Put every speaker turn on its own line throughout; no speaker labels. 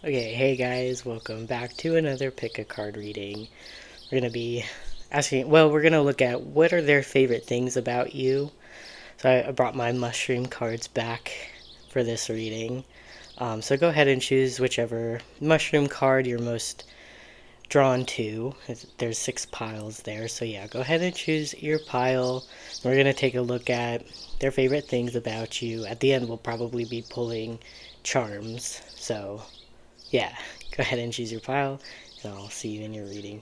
Okay, hey guys, welcome back to another pick a card reading. We're going to be we're going to look at what are their favorite things about you. So I brought my mushroom cards back for this reading. So go ahead and choose whichever mushroom card you're most drawn to. There's 6 piles there, so yeah, go ahead and choose your pile. We're going to take a look at their favorite things about you. At the end, we'll probably be pulling charms, so yeah, go ahead and choose your pile, and I'll see you in your reading.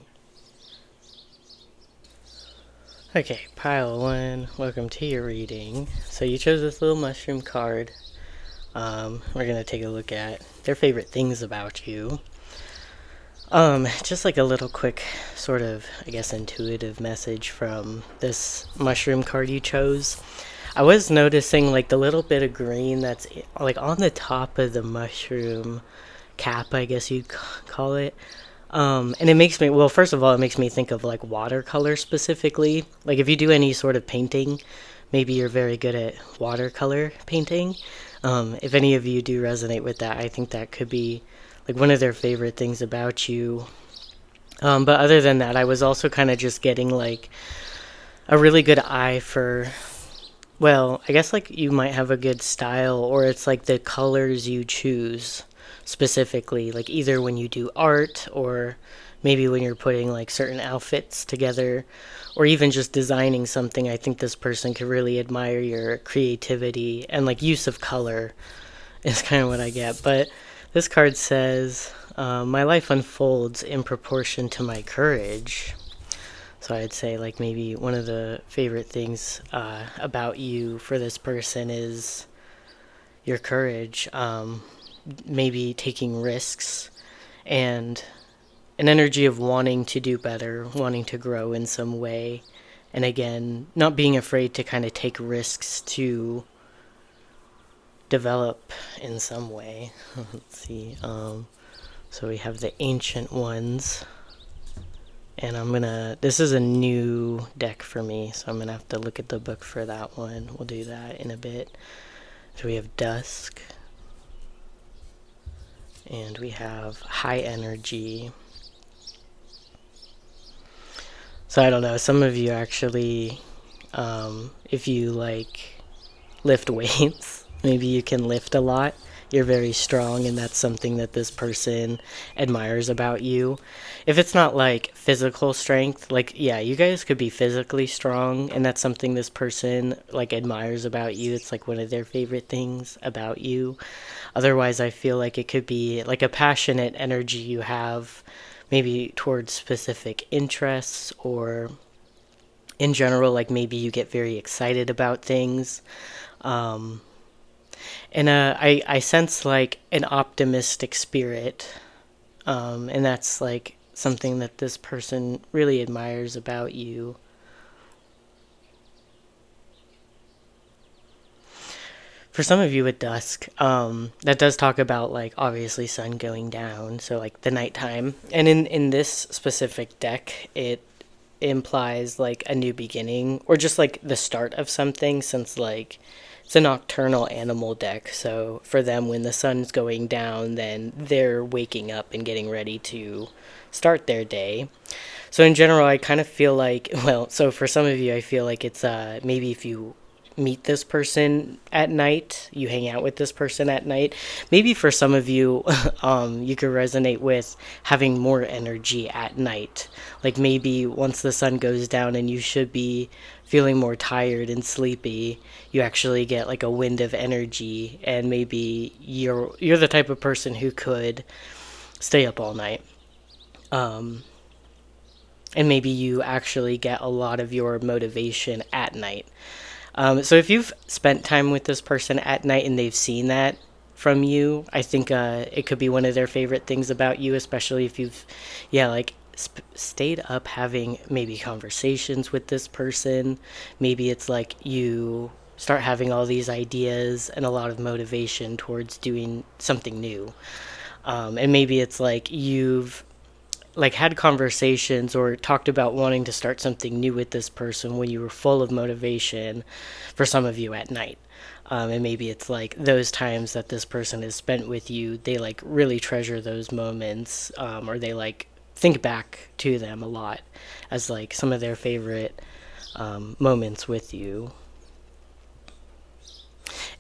Okay, pile 1, welcome to your reading. So you chose this little mushroom card. We're going to take a look at their favorite things about you. Just like a little quick sort of, I guess, intuitive message from this mushroom card you chose. I was noticing like the little bit of green that's like on the top of the mushroom cap, I guess you'd call it. And it makes me, well, first of all, it makes me think of like watercolor specifically. Like if you do any sort of painting, maybe you're very good at watercolor painting. If any of you do resonate with that, I think that could be like one of their favorite things about you. But other than that, I was also kind of just getting like a really good eye for, well, I guess like you might have a good style, or it's like the colors you choose specifically, like either when you do art or maybe when you're putting like certain outfits together or even just designing something. I think this person could really admire your creativity and like use of color is kind of what I get. But this card says, my life unfolds in proportion to my courage. So I'd say like maybe one of the favorite things about you for this person is your courage, maybe taking risks, and an energy of wanting to do better, wanting to grow in some way, and again, not being afraid to kind of take risks to develop in some way. Let's see. So we have the Ancient Ones. And this is a new deck for me, so I'm going to have to look at the book for that one. We'll do that in a bit. So we have Dusk. And we have High Energy. So I don't know, some of you actually, if you like lift weights, maybe you can lift a lot. You're very strong, and that's something that this person admires about you. If it's not like physical strength, like, yeah, you guys could be physically strong, and that's something this person like admires about you. It's like one of their favorite things about you. Otherwise, I feel like it could be like a passionate energy you have maybe towards specific interests, or in general, like maybe you get very excited about things. And I sense like an optimistic spirit, and that's like something that this person really admires about you. For some of you at Dusk, that does talk about like obviously sun going down, so like the nighttime. And in this specific deck, it implies like a new beginning or just like the start of something, since like it's a nocturnal animal deck. So for them, when the sun's going down, then they're waking up and getting ready to start their day. So in general, I kind of feel like, well, so for some of you, I feel like it's maybe if you meet this person at night, you hang out with this person at night. Maybe for some of you, you could resonate with having more energy at night. Like maybe once the sun goes down and you should be feeling more tired and sleepy, you actually get like a wind of energy, and maybe you're the type of person who could stay up all night. And maybe you actually get a lot of your motivation at night. So if you've spent time with this person at night and they've seen that from you, I think it could be one of their favorite things about you, especially if you've, yeah, like stayed up having maybe conversations with this person. Maybe it's like you start having all these ideas and a lot of motivation towards doing something new. And maybe it's like you've like had conversations or talked about wanting to start something new with this person when you were full of motivation, for some of you at night. And maybe it's like those times that this person has spent with you, they like really treasure those moments, or they like think back to them a lot as like some of their favorite moments with you.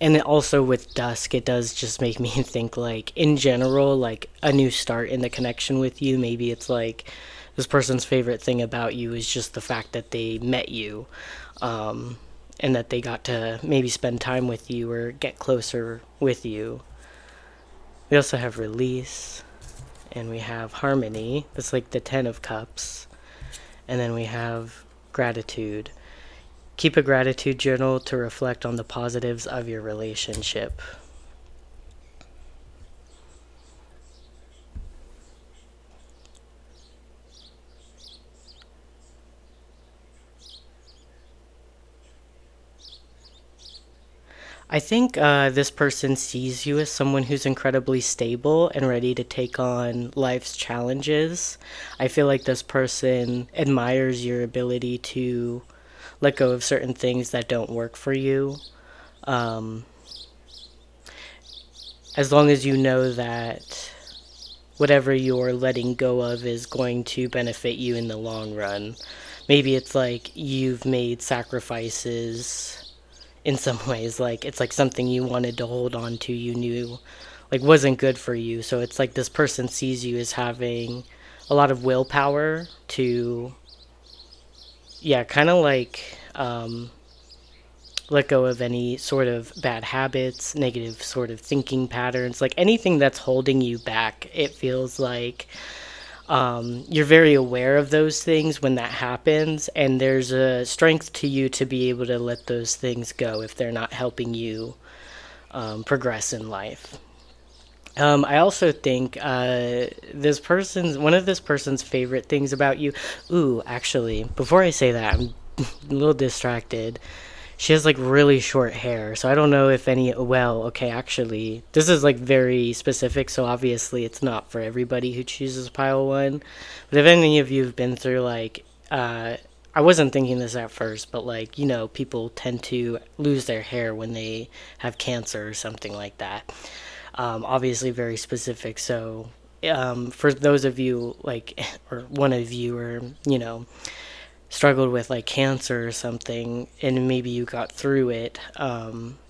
And then also with dusk, it does just make me think like in general, like a new start in the connection with you. Maybe it's like this person's favorite thing about you is just the fact that they met you, um, and that they got to maybe spend time with you or get closer with you. We also have release, and we have harmony. That's like the 10 of cups. And then we have gratitude. Keep a gratitude journal to reflect on the positives of your relationship. I think this person sees you as someone who's incredibly stable and ready to take on life's challenges. I feel like this person admires your ability to let go of certain things that don't work for you. Um, as long as you know that whatever you're letting go of is going to benefit you in the long run. Maybe it's like you've made sacrifices in some ways, like it's like something you wanted to hold on to, you knew like wasn't good for you. So it's like this person sees you as having a lot of willpower to, yeah, kind of like let go of any sort of bad habits, negative sort of thinking patterns, like anything that's holding you back. It feels like you're very aware of those things when that happens, and there's a strength to you to be able to let those things go if they're not helping you progress in life. I also think this person's one of this person's favorite things about you. Ooh, actually, before I say that, I'm a little distracted. She has like really short hair, so I don't know if any. Well, okay, actually, this is like very specific, so obviously it's not for everybody who chooses pile one. But if any of you have been through like, I wasn't thinking this at first, but like people tend to lose their hair when they have cancer or something like that. Obviously, very specific. So, for those of you like, or one of you, or struggled with like cancer or something and maybe you got through it,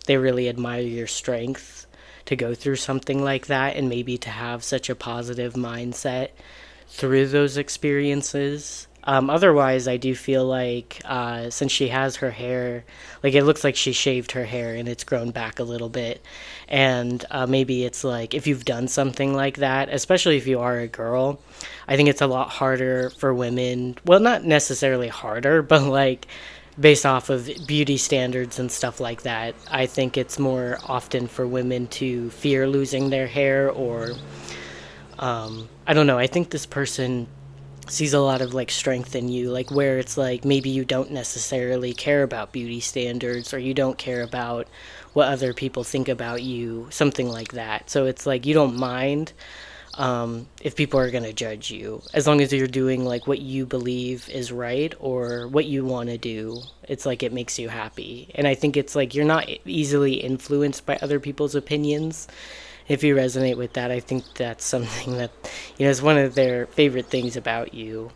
they really admire your strength to go through something like that and maybe to have such a positive mindset through those experiences. Otherwise, I do feel like since she has her hair, like it looks like she shaved her hair and it's grown back a little bit. And maybe it's like if you've done something like that, especially if you are a girl, I think it's a lot harder for women. Well, not necessarily harder, but like based off of beauty standards and stuff like that, I think it's more often for women to fear losing their hair or I don't know. I think this person sees a lot of like strength in you, like where it's like maybe you don't necessarily care about beauty standards or you don't care about what other people think about you, something like that. So it's like you don't mind if people are going to judge you as long as you're doing like what you believe is right or what you want to do. It's like it makes you happy, and I think it's like you're not easily influenced by other people's opinions. If you resonate with that, I think that's something that is one of their favorite things about you.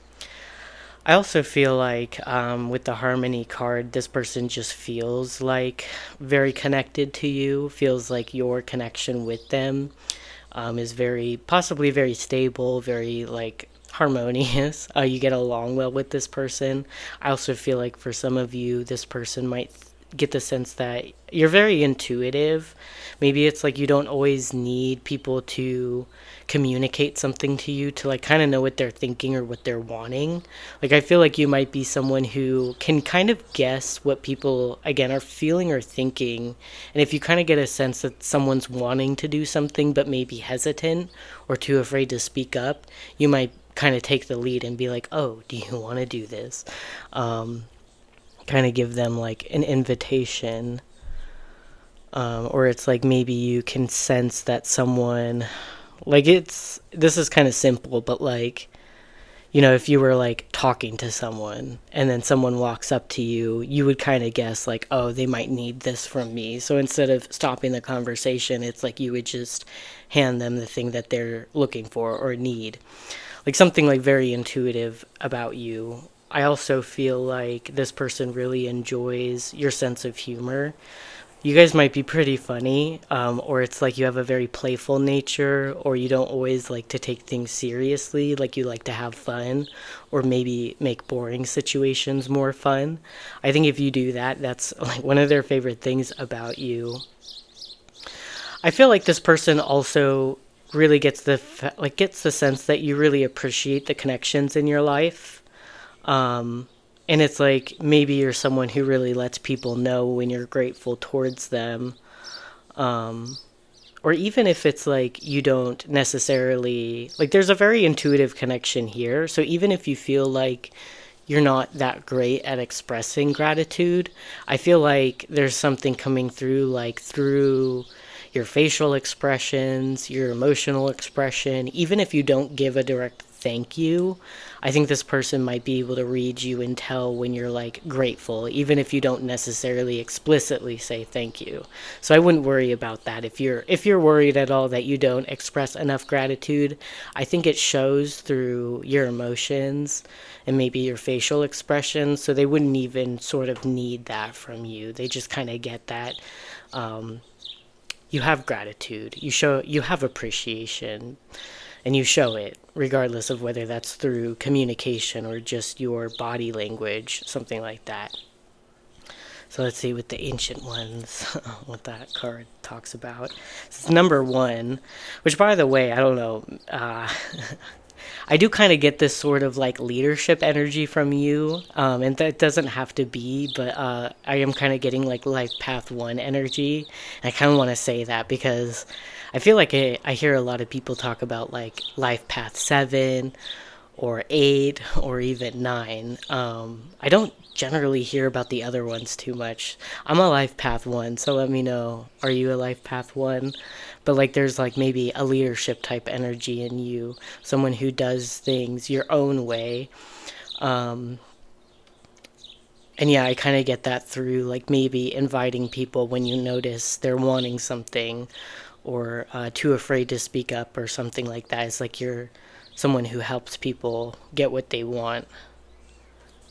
I also feel like with the harmony card, this person just feels like very connected to you, feels like your connection with them is very, possibly very stable, very like harmonious. You get along well with this person. I also feel like for some of you, this person might get the sense that you're very intuitive. Maybe it's like you don't always need people to communicate something to you to like kind of know what they're thinking or what they're wanting. Like I feel like you might be someone who can kind of guess what people again are feeling or thinking. And if you kind of get a sense that someone's wanting to do something but maybe hesitant or too afraid to speak up, you might kind of take the lead and be like, "Oh, do you want to do this?" Kind of give them like an invitation, or it's like maybe you can sense that someone like this is kind of simple, but like if you were like talking to someone and then someone walks up to you, you would kind of guess like, oh, they might need this from me. So instead of stopping the conversation, it's like you would just hand them the thing that they're looking for or need. Like something like very intuitive about you. I also feel like this person really enjoys your sense of humor. You guys might be pretty funny, or it's like you have a very playful nature, or you don't always like to take things seriously, like you like to have fun, or maybe make boring situations more fun. I think if you do that, that's like one of their favorite things about you. I feel like this person also really gets the sense that you really appreciate the connections in your life. And it's like maybe you're someone who really lets people know when you're grateful towards them. Or even if it's like you don't necessarily, like there's a very intuitive connection here. So even if you feel like you're not that great at expressing gratitude, I feel like there's something coming through, like through your facial expressions, your emotional expression. Even if you don't give a direct thank you, I think this person might be able to read you and tell when you're like grateful, even if you don't necessarily explicitly say thank you. So I wouldn't worry about that. If you're worried at all that you don't express enough gratitude, I think it shows through your emotions and maybe your facial expressions. So they wouldn't even sort of need that from you. They just kind of get that. You have gratitude. You have appreciation, and you show it regardless of whether that's through communication or just your body language, something like that. So let's see with the ancient ones what that card talks about. It's number one, which by the way, I don't know. I do kind of get this sort of like leadership energy from you, and that doesn't have to be, but I am kind of getting like life path one energy. And I kind of want to say that because I feel like I hear a lot of people talk about like life path 7 or 8 or even 9. I don't generally hear about the other ones too much. I'm a life path 1, so let me know. Are you a life path 1? But like there's like maybe a leadership type energy in you, someone who does things your own way. Um, and yeah, I kind of get that through like maybe inviting people when you notice they're wanting something or too afraid to speak up or something like that. It's like you're someone who helps people get what they want.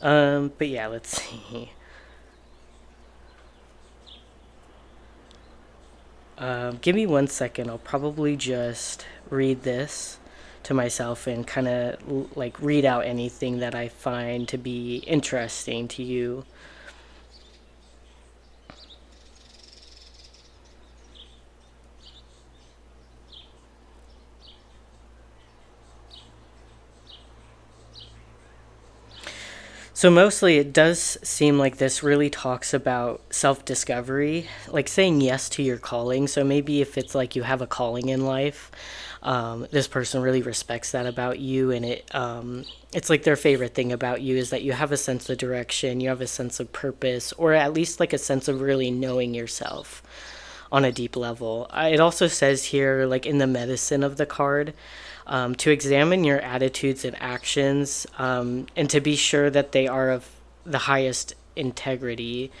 But yeah, let's see. Give me 1 second. I'll probably just read this to myself and kind of like read out anything that I find to be interesting to you. So mostly it does seem like this really talks about self-discovery, like saying yes to your calling. So maybe if it's like you have a calling in life, this person really respects that about you, and it's like their favorite thing about you is that you have a sense of direction, you have a sense of purpose, or at least like a sense of really knowing yourself on a deep level. It also says here, like in the medicine of the card, to examine your attitudes and actions, and to be sure that they are of the highest integrity.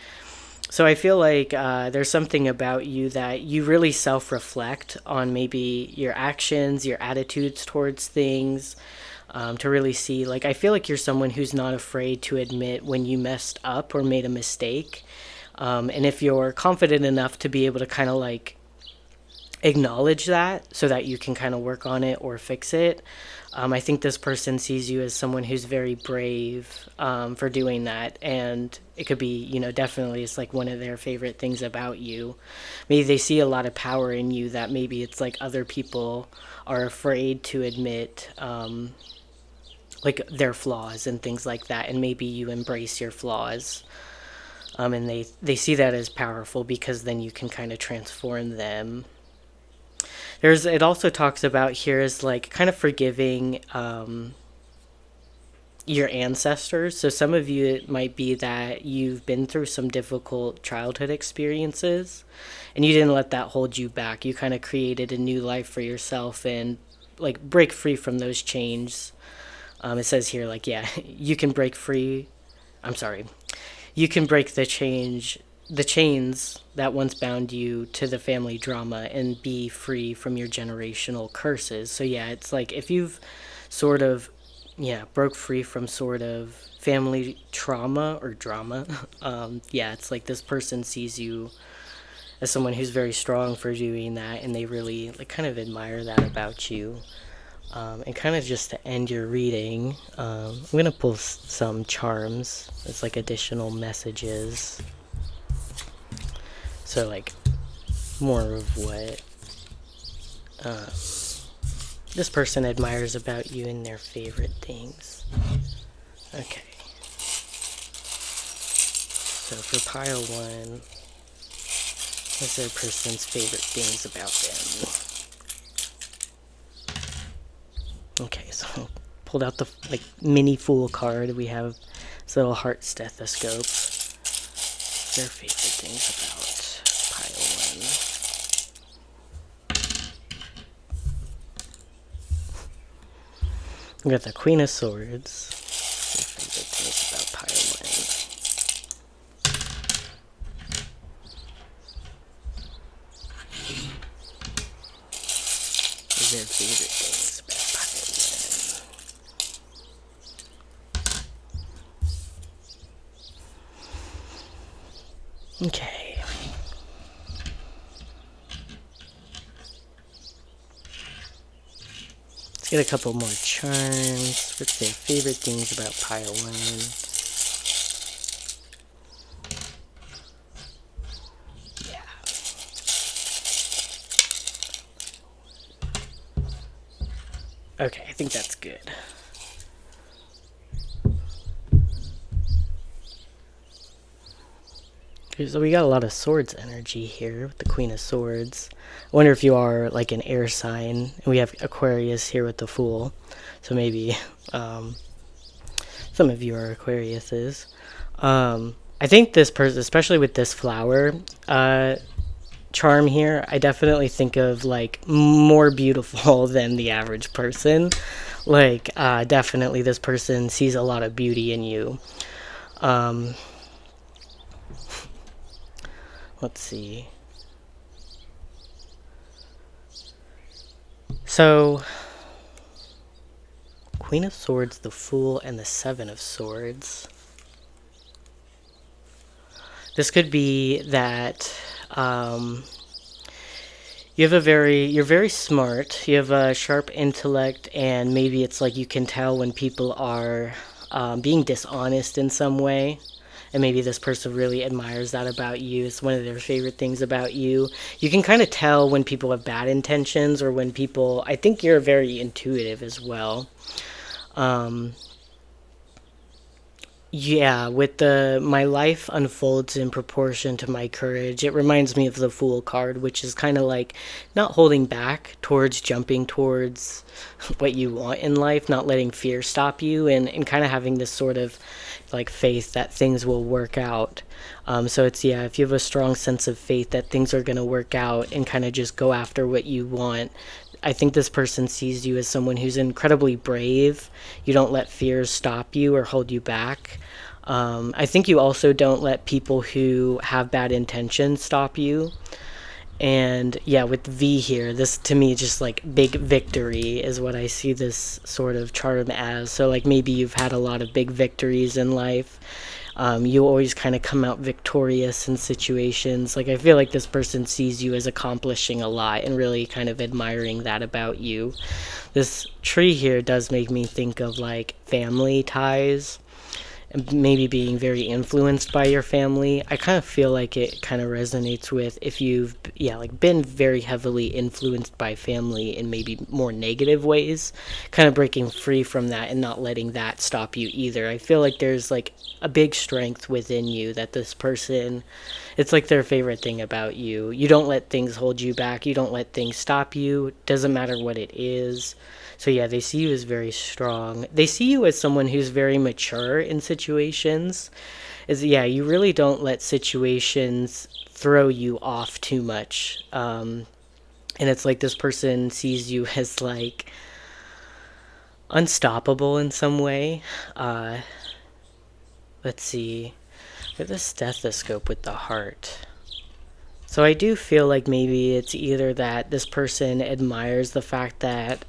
So I feel like there's something about you that you really self reflect on maybe your actions, your attitudes towards things, to really see. Like, I feel like you're someone who's not afraid to admit when you messed up or made a mistake. And if you're confident enough to be able to kind of like acknowledge that so that you can kind of work on it or fix it. I think this person sees you as someone who's very brave for doing that. And it could be, definitely it's like one of their favorite things about you. Maybe they see a lot of power in you that maybe it's like other people are afraid to admit, like their flaws and things like that. And maybe you embrace your flaws. And they see that as powerful because then you can kind of transform them. It also talks about here is like kind of forgiving your ancestors. So some of you, it might be that you've been through some difficult childhood experiences and you didn't let that hold you back. You kind of created a new life for yourself and like break free from those chains. It says here, like, yeah, you can break free. I'm sorry. You can break the chains that once bound you to the family drama and be free from your generational curses. So yeah, it's like if you've sort of, yeah, broke free from sort of family trauma or drama, yeah, it's like this person sees you as someone who's very strong for doing that, and they really like kind of admire that about you. And kind of just to end your reading, I'm going to pull some charms as like additional messages. So like more of what this person admires about you and their favorite things. Okay. So for pile 1, what's their person's favorite things about them? Okay, so pulled out the like mini fool card. We have this little heart stethoscope. Their favorite things about pile 1. We got the Queen of Swords. Their favorite things about pile 1. Their favorite things about pile 1. Okay. Let's get a couple more charms. What's their favorite things about pile 1? Yeah. Okay, I think that's good. So we got a lot of swords energy here with the Queen of Swords. I wonder if you are like an air sign. And we have Aquarius here with the Fool. So maybe some of you are Aquariuses. I think this person, especially with this flower charm here, I definitely think of like more beautiful than the average person. Like definitely this person sees a lot of beauty in you. Let's see. So, Queen of Swords, the Fool, and the Seven of Swords. This could be that you're very smart. You have a sharp intellect, and maybe it's like you can tell when people are being dishonest in some way. And maybe this person really admires that about you. It's one of their favorite things about you. You can kind of tell when people have bad intentions or when people... I think you're very intuitive as well. Yeah, with the my life unfolds in proportion to my courage. It reminds me of the Fool card, which is kind of like not holding back towards jumping towards what you want in life, not letting fear stop you, and kind of having this sort of like faith that things will work out. So it's, yeah, if you have a strong sense of faith that things are going to work out and kind of just go after what you want, I think this person sees you as someone who's incredibly brave. You don't let fears stop you or hold you back. I think you also don't let people who have bad intentions stop you. And yeah, with V here, this to me just like big victory is what I see this sort of charm as. So like maybe you've had a lot of big victories in life. You always kind of come out victorious in situations. Like I feel like this person sees you as accomplishing a lot and really kind of admiring that about you. This tree here does make me think of like family ties and maybe being very influenced by your family. I kind of feel like it kind of resonates with if you've like been very heavily influenced by family in maybe more negative ways, kind of breaking free from that and not letting that stop you either. I feel like there's like a big strength within you that this person, it's like their favorite thing about you. You don't let things hold you back. You don't let things stop you. It doesn't matter what it is. So yeah, they see you as very strong. They see you as someone who's very mature in situations. You really don't let situations throw you off too much. And it's like this person sees you as like unstoppable in some way. Uh, let's see. With the stethoscope with the heart. So I do feel like maybe it's either that this person admires the fact that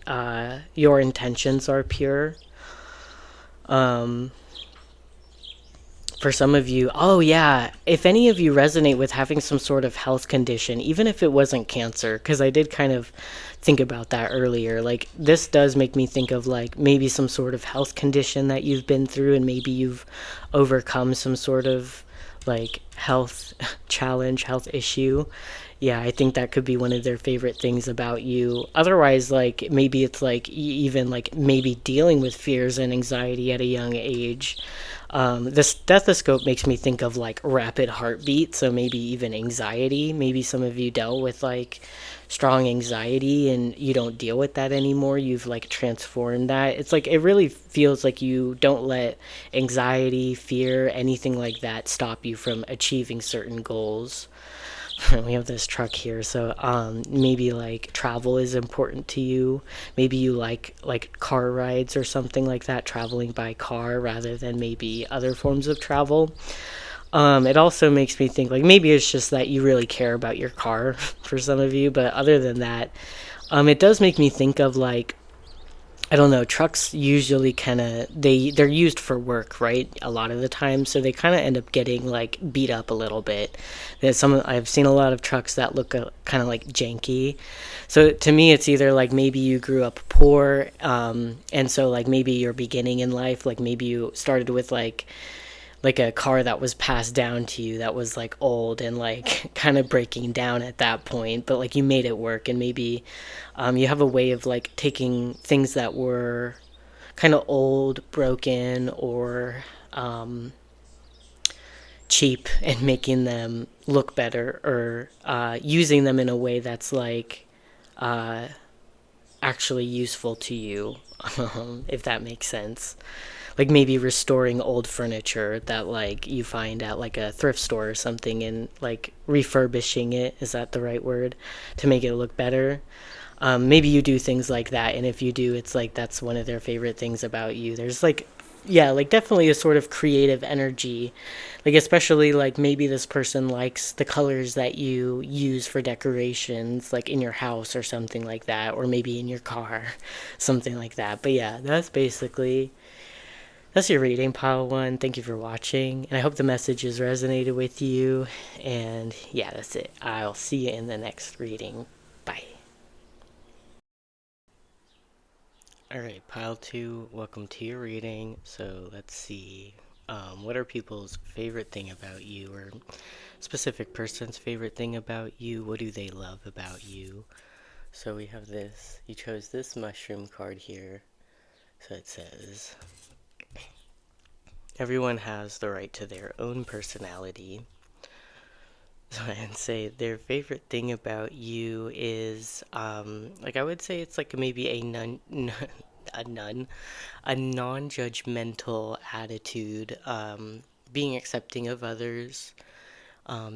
your intentions are pure. Um, for some of you, oh yeah, if any of you resonate with having some sort of health condition, even if it wasn't cancer, because I did kind of think about that earlier, like this does make me think of like maybe some sort of health condition that you've been through and maybe you've overcome some sort of like health challenge, health issue. Yeah, I think that could be one of their favorite things about you. Otherwise, like maybe it's like even like maybe dealing with fears and anxiety at a young age. The stethoscope makes me think of like rapid heartbeat, so maybe even anxiety. Maybe some of you dealt with like strong anxiety and you don't deal with that anymore. You've like transformed that. It's like it really feels like you don't let anxiety, fear, anything like that stop you from achieving certain goals. We have this truck here, so maybe like travel is important to you. Maybe you like car rides or something like that, traveling by car rather than maybe other forms of travel. It also makes me think like maybe it's just that you really care about your car for some of you, but other than that, it does make me think of like I don't know, trucks usually kind of they're used for work, right? A lot of the time, so they kind of end up getting like beat up a little bit. There's some I've seen a lot of trucks that look kind of like janky. So to me, it's either like maybe you grew up poor, and so like maybe you're beginning in life, like maybe you started with like a car that was passed down to you that was like old and like kind of breaking down at that point, but like you made it work, and maybe you have a way of like taking things that were kind of old, broken, or cheap and making them look better, or using them in a way that's like actually useful to you, if that makes sense. Like maybe restoring old furniture that like you find at like a thrift store or something and like refurbishing it, is that the right word, to make it look better. Maybe you do things like that, and if you do, it's like that's one of their favorite things about you. There's like yeah, like definitely a sort of creative energy, like especially like maybe this person likes the colors that you use for decorations like in your house or something like that, or maybe in your car, something like that. But yeah, that's your reading, pile one. Thank you for watching, and I hope the message has resonated with you. And yeah, that's it. I'll see you in the next reading. Bye. Alright, pile two, welcome to your reading. So let's see. What are people's favorite thing about you, or specific person's favorite thing about you? What do they love about you? So we have this. You chose this mushroom card here. So it says, everyone has the right to their own personality. And say their favorite thing about you is like I would say it's like maybe a non-judgmental attitude, being accepting of others,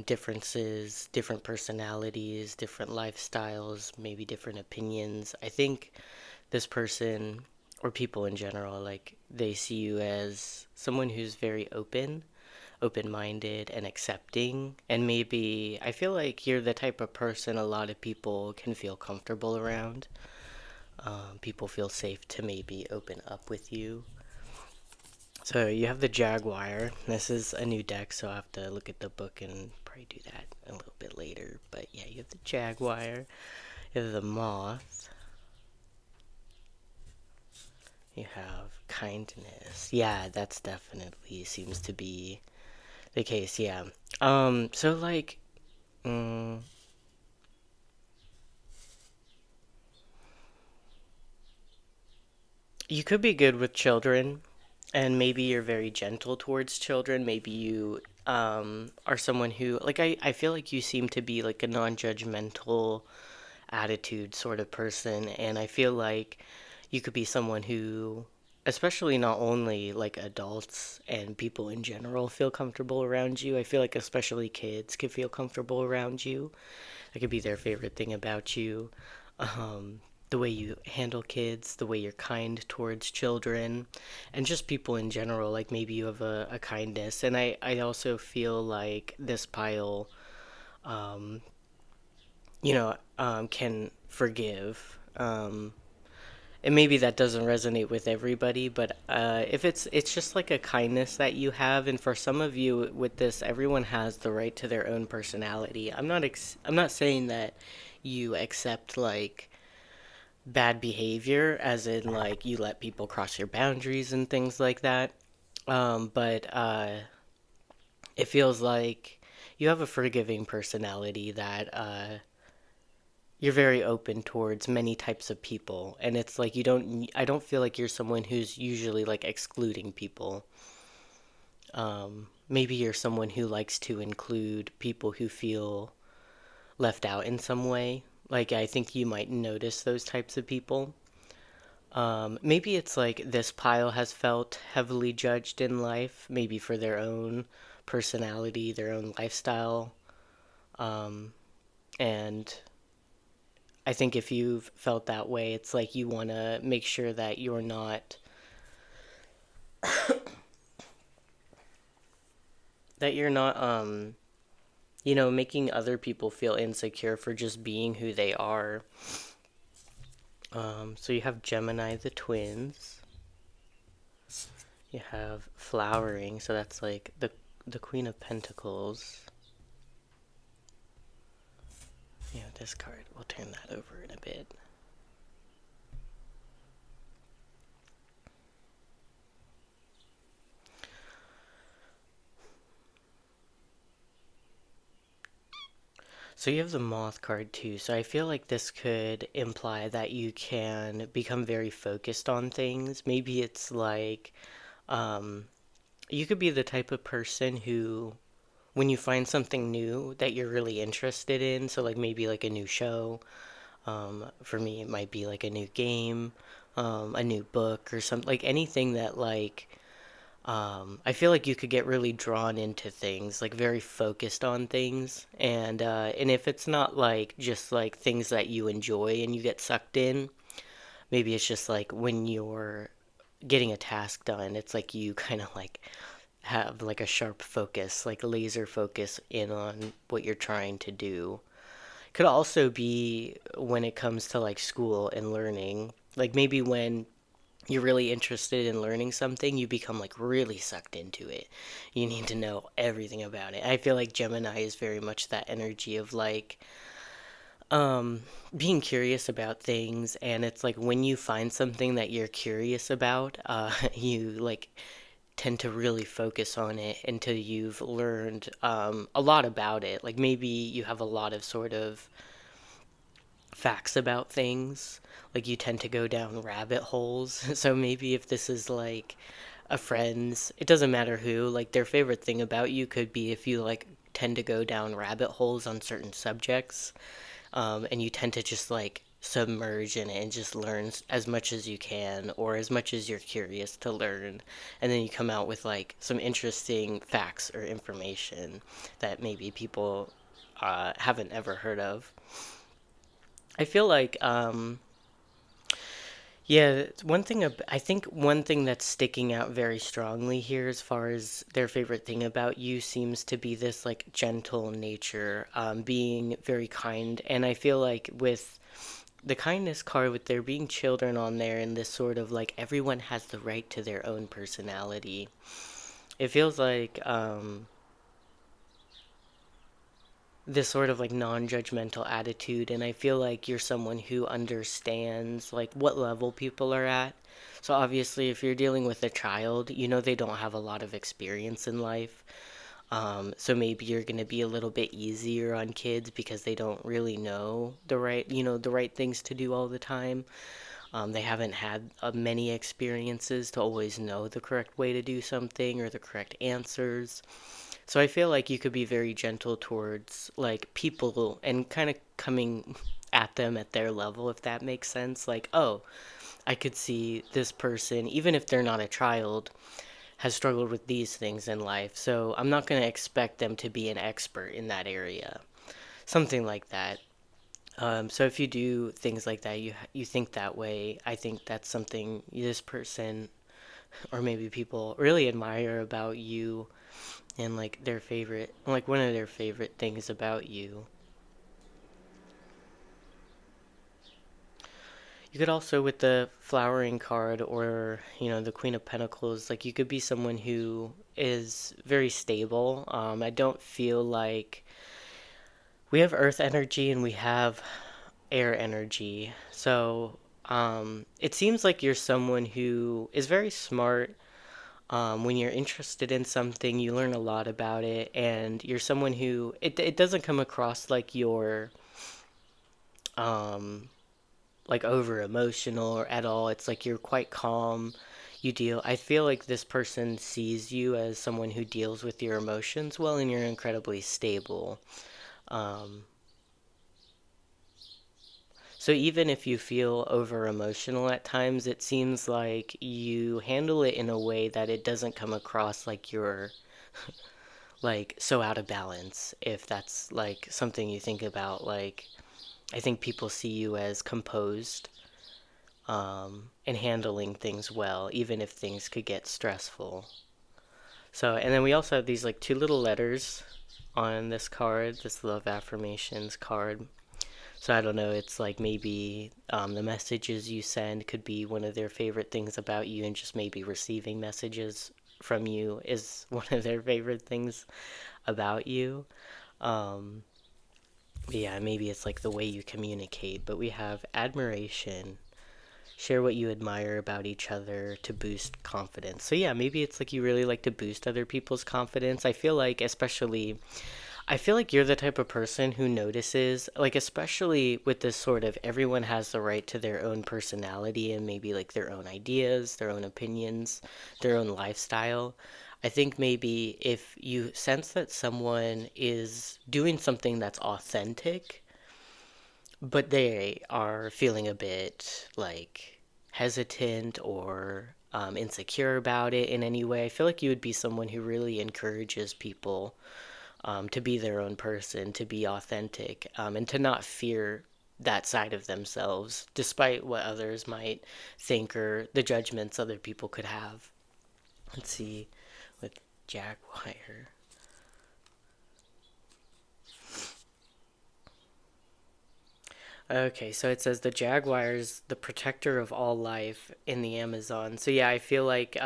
differences, different personalities, different lifestyles, maybe different opinions. I think this person, or people in general, like they see you as someone who's very open-minded and accepting, and maybe I feel like you're the type of person a lot of people can feel comfortable around. People feel safe to maybe open up with you. So you have the Jaguar. This is a new deck, so I'll have to look at the book and probably do that a little bit later. But yeah, you have the Jaguar. You have the Moth. You have kindness. Yeah, that's definitely seems to be the case. Yeah. So like, mm, you could be good with children, and maybe you're very gentle towards children. Maybe you are someone who like I feel like you seem to be like a non-judgmental attitude sort of person, and I feel like you could be someone who, especially not only like adults and people in general feel comfortable around you. I feel like especially kids could feel comfortable around you. That could be their favorite thing about you. the way you handle kids, the way you're kind towards children, and just people in general. Like maybe you have a kindness. And I also feel like this pile, um, can forgive. And maybe that doesn't resonate with everybody, but if it's just like a kindness that you have, and for some of you with this, everyone has the right to their own personality. I'm not saying that you accept like bad behavior, as in like you let people cross your boundaries and things like that. But it feels like you have a forgiving personality that you're very open towards many types of people, and it's like I don't feel like you're someone who's usually like excluding people. Maybe you're someone who likes to include people who feel left out in some way. Like I think you might notice those types of people. Maybe it's like this pile has felt heavily judged in life, maybe for their own personality, their own lifestyle. And I think if you've felt that way, it's like you want to make sure that you're not making other people feel insecure for just being who they are. So you have Gemini the twins. You have flowering, so that's like the Queen of Pentacles. This card, we'll turn that over in a bit. So you have the Moth card too. So I feel like this could imply that you can become very focused on things. Maybe it's like you could be the type of person who, when you find something new that you're really interested in, so like maybe like a new show, for me it might be like a new game, a new book or something, like anything that like I feel like you could get really drawn into things, like very focused on things, and if it's not like just like things that you enjoy and you get sucked in, maybe it's just like when you're getting a task done, it's like you kind of like have like a sharp focus, like laser focus in on what you're trying to do. Could also be when it comes to like school and learning, like maybe when you're really interested in learning something, you become like really sucked into it. You need to know everything about it. I feel like Gemini is very much that energy of like um being curious about things, and it's like when you find something that you're curious about, you like tend to really focus on it until you've learned a lot about it. Like maybe you have a lot of sort of facts about things. Like you tend to go down rabbit holes. So maybe if this is like a friend's, it doesn't matter who, like their favorite thing about you could be if you like tend to go down rabbit holes on certain subjects, and you tend to just like submerge in it and just learn as much as you can or as much as you're curious to learn, and then you come out with like some interesting facts or information that maybe people haven't ever heard of. I feel like yeah, I think one thing that's sticking out very strongly here as far as their favorite thing about you seems to be this like gentle nature, being very kind. And I feel like with the kindness card, with there being children on there and this sort of like everyone has the right to their own personality, it feels like this sort of like non-judgmental attitude, and I feel like you're someone who understands like what level people are at. So obviously if you're dealing with a child, they don't have a lot of experience in life. So maybe you're going to be a little bit easier on kids because they don't really know the right things to do all the time. They haven't had many experiences to always know the correct way to do something or the correct answers. So I feel like you could be very gentle towards like people and kind of coming at them at their level, if that makes sense. Like, oh, I could see this person, even if they're not a child, has struggled with these things in life. So I'm not going to expect them to be an expert in that area. Something like that. So if you do things like that, you think that way. I think that's something this person or maybe people really admire about you, and like their favorite, like one of their favorite things about you. You could also, with the flowering card or, the Queen of Pentacles, like you could be someone who is very stable. I don't feel like we have earth energy and we have air energy. So, it seems like you're someone who is very smart. When you're interested in something, you learn a lot about it, and you're someone who it doesn't come across um, like over emotional or at all. It's like you're quite calm. I feel like this person sees you as someone who deals with your emotions well, and you're incredibly stable. Um, so even if you feel over emotional at times, it seems like you handle it in a way that it doesn't come across like you're like so out of balance. If that's like something you think about, like I think people see you as composed, and handling things well, even if things could get stressful. So, and then we also have these like two little letters on this card, this love affirmations card. So I don't know, it's like maybe the messages you send could be one of their favorite things about you, and just maybe receiving messages from you is one of their favorite things about you. Um, yeah, maybe it's like the way you communicate, but we have admiration, share what you admire about each other to boost confidence. So yeah, maybe it's like you really like to boost other people's confidence. I feel like you're the type of person who notices, like especially with this sort of everyone has the right to their own personality and maybe like their own ideas, their own opinions, their own lifestyle. I think maybe if you sense that someone is doing something that's authentic, but they are feeling a bit like hesitant or insecure about it in any way, I feel like you would be someone who really encourages people to be their own person, to be authentic, and to not fear that side of themselves, despite what others might think or the judgments other people could have. Let's see, with Jaguar. Okay, so it says the Jaguar is the protector of all life in the Amazon. So yeah, I feel like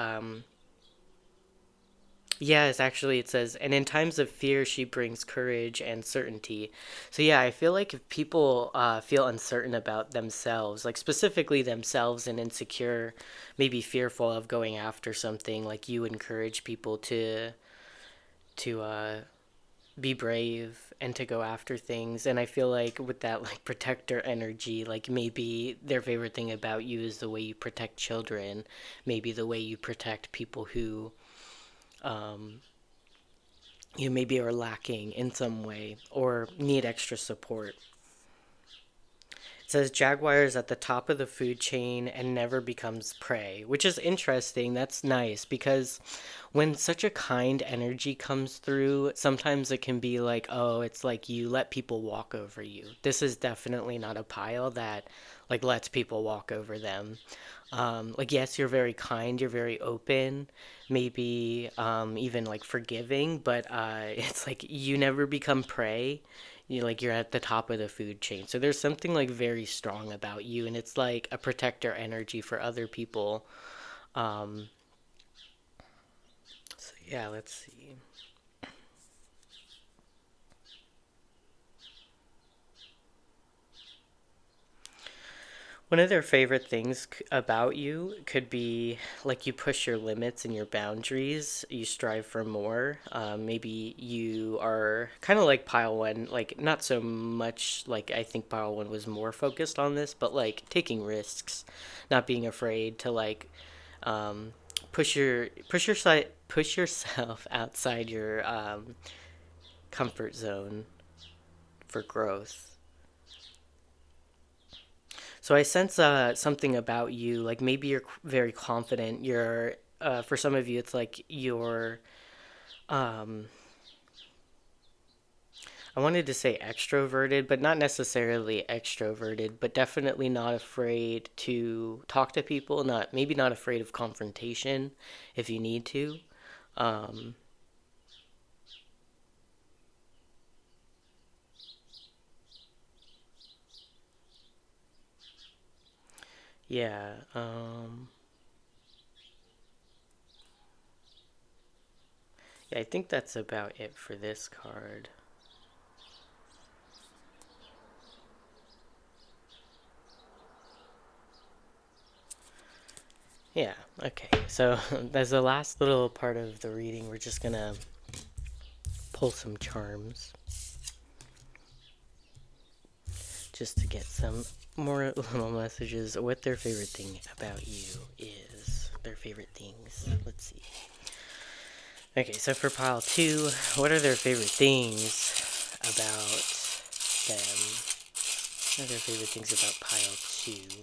yes, actually, it says, and in times of fear, she brings courage and certainty. So, yeah, I feel like if people feel uncertain about themselves, like specifically themselves and insecure, maybe fearful of going after something, like you encourage people to be brave and to go after things. And I feel like with that, like protector energy, like maybe their favorite thing about you is the way you protect children, maybe the way you protect people who um, you maybe are lacking in some way or need extra support. It says Jaguar is at the top of the food chain and never becomes prey, which is interesting. That's nice because when such a kind energy comes through, sometimes it can be like, oh, it's like you let people walk over you. This is definitely not a pile that like lets people walk over them. Like, yes, you're very kind, you're very open, maybe even like forgiving, but it's like you never become prey. You're at the top of the food chain. So there's something like very strong about you, and it's like a protector energy for other people. Um, so yeah, let's see. One of their favorite things about you could be like you push your limits and your boundaries. You strive for more. Maybe you are kind of like Pile One, like not so much like I think Pile One was more focused on this, but like taking risks, not being afraid to like um, push yourself outside your comfort zone for growth. So I sense something about you, like maybe you're very confident. For some of you, it's like you're, um, I wanted to say extroverted, but not necessarily extroverted, but definitely not afraid to talk to people, not maybe not afraid of confrontation if you need to. Um, yeah, yeah, I think that's about it for this card. Yeah, okay. So that's the last little part of the reading. We're just gonna pull some charms just to get some more little messages. What their favorite thing about you is. Their favorite things. Let's see. Okay, so for pile two, what are their favorite things about them? What are their favorite things about pile two?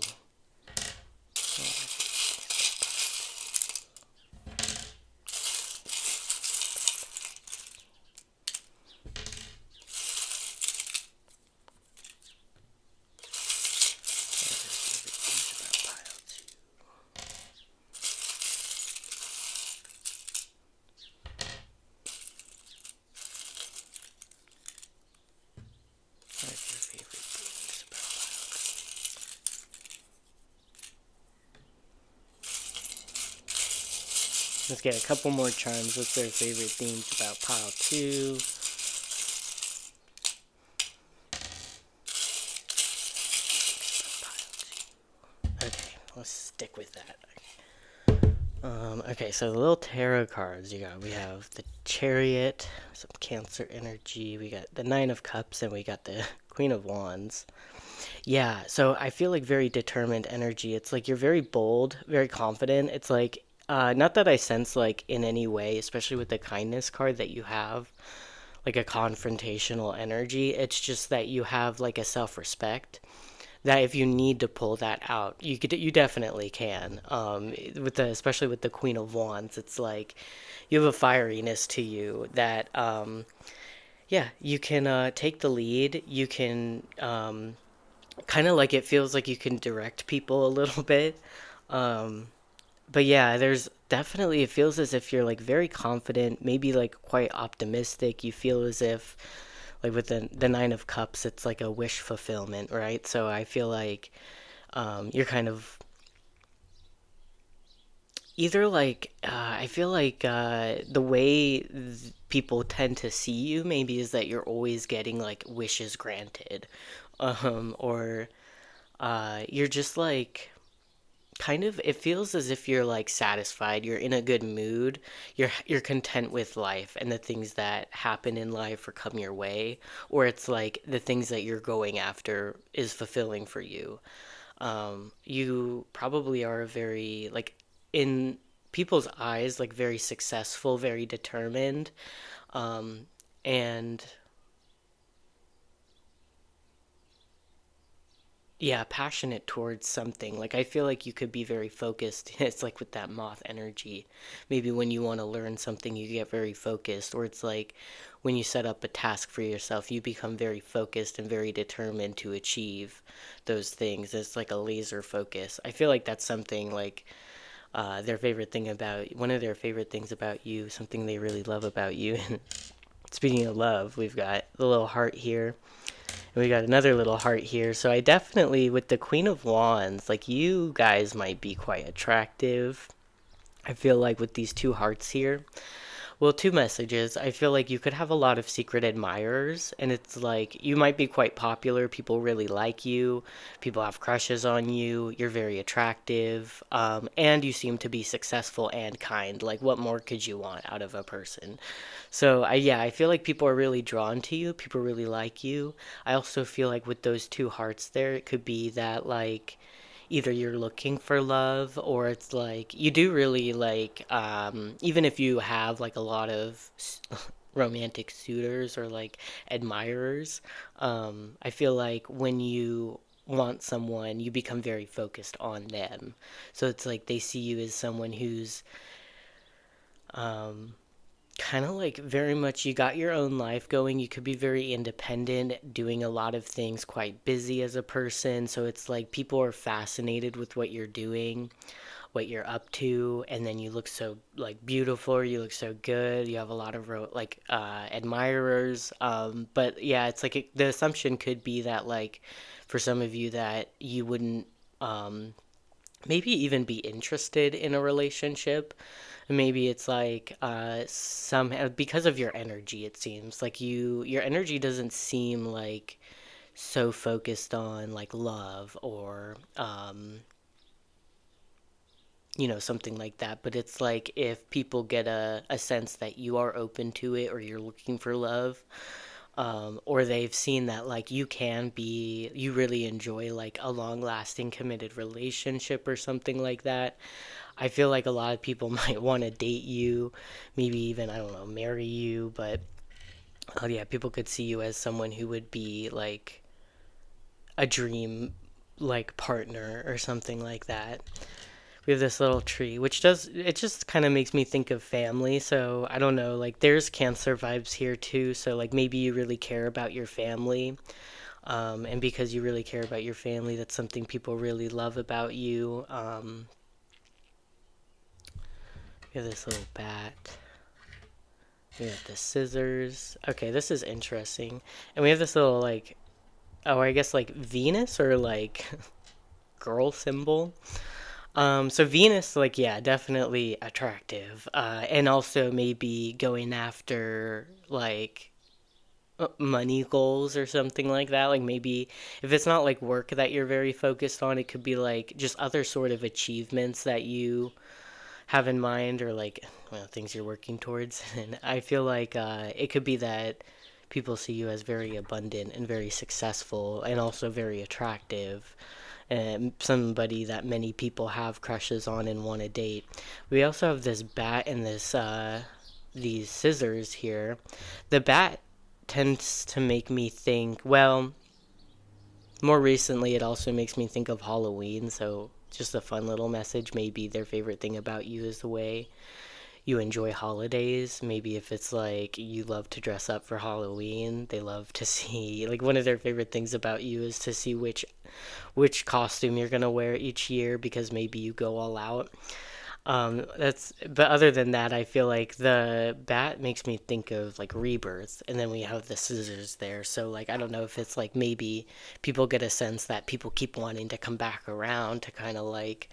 Let's get a couple more charms. What's their favorite themes about pile two? Okay, let's stick with that. Okay, so the little tarot cards you got. We have the Chariot, some Cancer energy. We got the Nine of Cups, and we got the Queen of Wands. Yeah, so I feel like very determined energy. It's like you're very bold, very confident. It's like, not that I sense like in any way, especially with the kindness card that you have, like a confrontational energy. It's just that you have like a self respect that if you need to pull that out, you definitely can. With the especially with the Queen of Wands, it's like you have a fieriness to you that yeah, you can take the lead. You can kind of like it feels like you can direct people a little bit. Um, but yeah, there's definitely it feels as if you're like very confident, maybe like quite optimistic. You feel as if like with the Nine of Cups, it's like a wish fulfillment, right? So I feel like you're kind of either like I feel like the way people tend to see you maybe is that you're always getting like wishes granted, or you're just like kind of it feels as if you're like satisfied, you're in a good mood, you're content with life and the things that happen in life or come your way, or it's like the things that you're going after is fulfilling for you. You probably are a very like in people's eyes like very successful, very determined, um, and yeah, passionate towards something. Like I feel like you could be very focused. It's like with that moth energy. Maybe when you want to learn something, you get very focused, or it's like when you set up a task for yourself, you become very focused and very determined to achieve those things. It's like a laser focus. I feel like that's something like their favorite thing about one of their favorite things about you, something they really love about you. Speaking of love, we've got the little heart here. And we got another little heart here. So I definitely, with the Queen of Wands, like you guys might be quite attractive. I feel like with these two hearts here, well, two messages. I feel like you could have a lot of secret admirers, and it's like you might be quite popular. People really like you. People have crushes on you. You're very attractive, and you seem to be successful and kind. Like, what more could you want out of a person? So, yeah, I feel like people are really drawn to you. People really like you. I also feel like with those two hearts there, it could be that, like, either you're looking for love or it's like you do really like even if you have like a lot of romantic suitors or like admirers, I feel like when you want someone you become very focused on them, so it's like they see you as someone who's kind of like very much you got your own life going. You could be very independent, doing a lot of things, quite busy as a person. So it's like people are fascinated with what you're doing, what you're up to, and then you look so like beautiful, or you look so good. You have a lot of admirers. But yeah, it's like the assumption could be that like for some of you that you wouldn't um, maybe even be interested in a relationship. Maybe it's like some because of your energy. It seems like your energy doesn't seem like so focused on like love or something like that. But it's like if people get a sense that you are open to it or you're looking for love, or they've seen that like you really enjoy like a long lasting committed relationship or something like that. I feel like a lot of people might want to date you, maybe even, I don't know, marry you, but oh yeah, people could see you as someone who would be like a dream like partner or something like that. We have this little tree, which does it just kind of makes me think of family. So I don't know, like there's Cancer vibes here too. So like maybe you really care about your family, and because you really care about your family, that's something people really love about you. We have this little bat. We have the scissors. Okay, this is interesting. And we have this little like, oh, I guess like Venus or like girl symbol. So Venus, like, yeah, definitely attractive. And also maybe going after like money goals or something like that. Like maybe if it's not like work that you're very focused on, it could be like just other sort of achievements that you have in mind or like things you're working towards. And I feel like it could be that people see you as very abundant and very successful and also very attractive and somebody that many people have crushes on and want to date. We also have this bat and this these scissors here. The bat tends to make me think, well, more recently it also makes me think of Halloween, so just a fun little message. Maybe their favorite thing about you is the way you enjoy holidays. Maybe if it's like you love to dress up for Halloween, they love to see like one of their favorite things about you is to see which costume you're gonna wear each year because maybe you go all out. That's but other than that, I feel like the bat makes me think of like rebirth, and then we have the scissors there. So like I don't know if it's like maybe people get a sense that people keep wanting to come back around to kind of like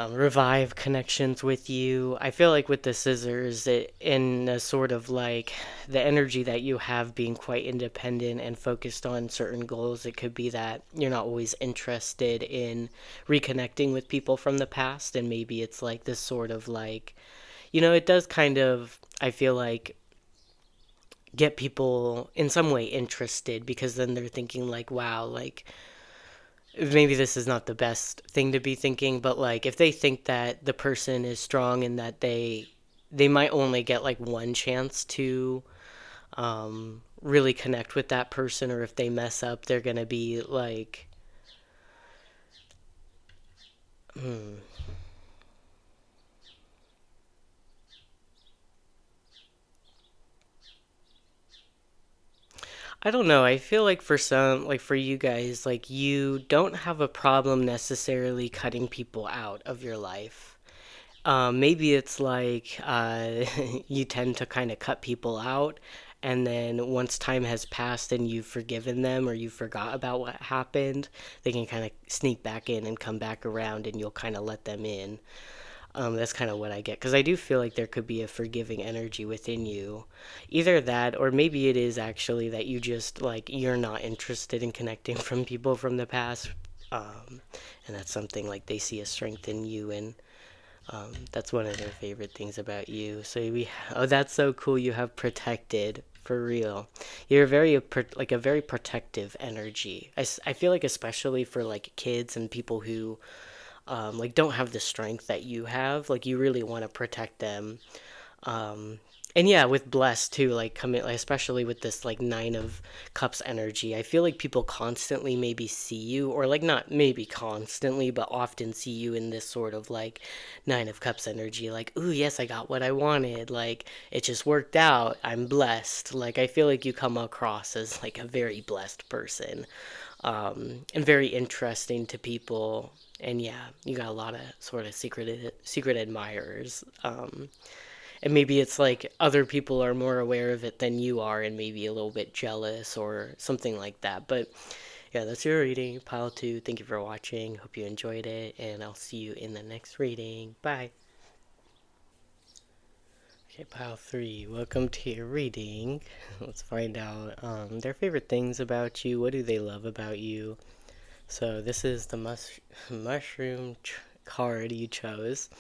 revive connections with you. I feel like with the scissors, in a sort of like the energy that you have being quite independent and focused on certain goals, it could be that you're not always interested in reconnecting with people from the past. And maybe it's like this sort of like, it does kind of, I feel like, get people in some way interested because then they're thinking like, wow, like maybe this is not the best thing to be thinking, but like if they think that the person is strong and that they might only get like one chance to really connect with that person, or if they mess up, they're gonna be like, hmm, I don't know. I feel like for some, like for you guys, like you don't have a problem necessarily cutting people out of your life. Maybe it's like you tend to kind of cut people out, and then once time has passed and you've forgiven them or you forgot about what happened, they can kind of sneak back in and come back around, and you'll kind of let them in. That's kind of what I get because I do feel like there could be a forgiving energy within you. Either that, or maybe it is actually that you just like you're not interested in connecting from people from the past, um, and that's something like they see a strength in you, and that's one of their favorite things about you. Oh, that's so cool. You have protected for real. You're like a very protective energy. I feel like especially for like kids and people who like don't have the strength that you have. Like you really want to protect them. Um, And yeah, with blessed too, like coming, like, especially with this like nine of cups energy, I feel like people constantly maybe see you, or like not maybe constantly, but often see you in this sort of like nine of cups energy, like, ooh, yes, I got what I wanted, like it just worked out, I'm blessed. Like I feel like you come across as like a very blessed person, and very interesting to people. And yeah, you got a lot of sort of secret admirers. And maybe it's like other people are more aware of it than you are and maybe a little bit jealous or something like that. But yeah, that's your reading, pile 2. Thank you for watching. Hope you enjoyed it, and I'll see you in the next reading. Bye. Okay, pile 3. Welcome to your reading. Let's find out their favorite things about you. What do they love about you? So this is the mushroom card you chose.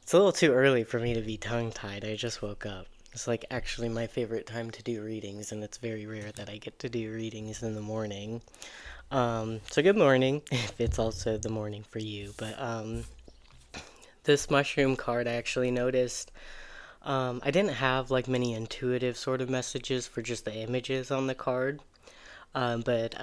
It's a little too early for me to be tongue-tied. I just woke up. It's like actually my favorite time to do readings, and it's very rare that I get to do readings in the morning. So good morning, if it's also the morning for you. But this mushroom card, I actually noticed I didn't have like many intuitive sort of messages for just the images on the card. But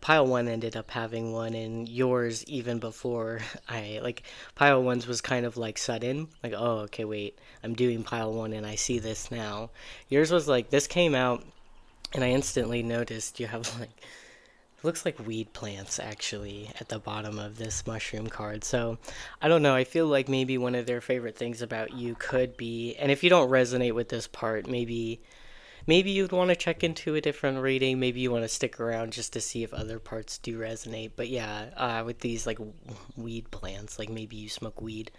Pile 1 ended up having one, and yours even before I, like, Pile 1's was kind of like sudden. Like, oh, okay, wait, I'm doing Pile 1 and I see this now. Yours was like, this came out, and I instantly noticed you have like, it looks like weed plants actually at the bottom of this mushroom card. So I don't know. I feel like maybe one of their favorite things about you could be, and if you don't resonate with this part, maybe you'd want to check into a different reading. Maybe you want to stick around just to see if other parts do resonate. But yeah, with these like weed plants, like maybe you smoke weed.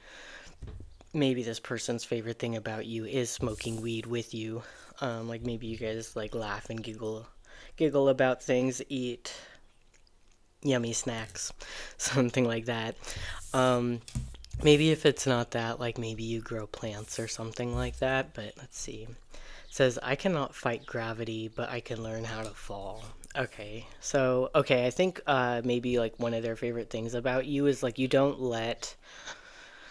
Maybe this person's favorite thing about you is smoking weed with you. Like maybe you guys like laugh and giggle about things, eat yummy snacks, something like that. Um, Maybe if it's not that, like maybe you grow plants or something like that. But let's see. It says, I cannot fight gravity, but I can learn how to fall. Okay, so, okay, I think maybe like one of their favorite things about you is like you don't let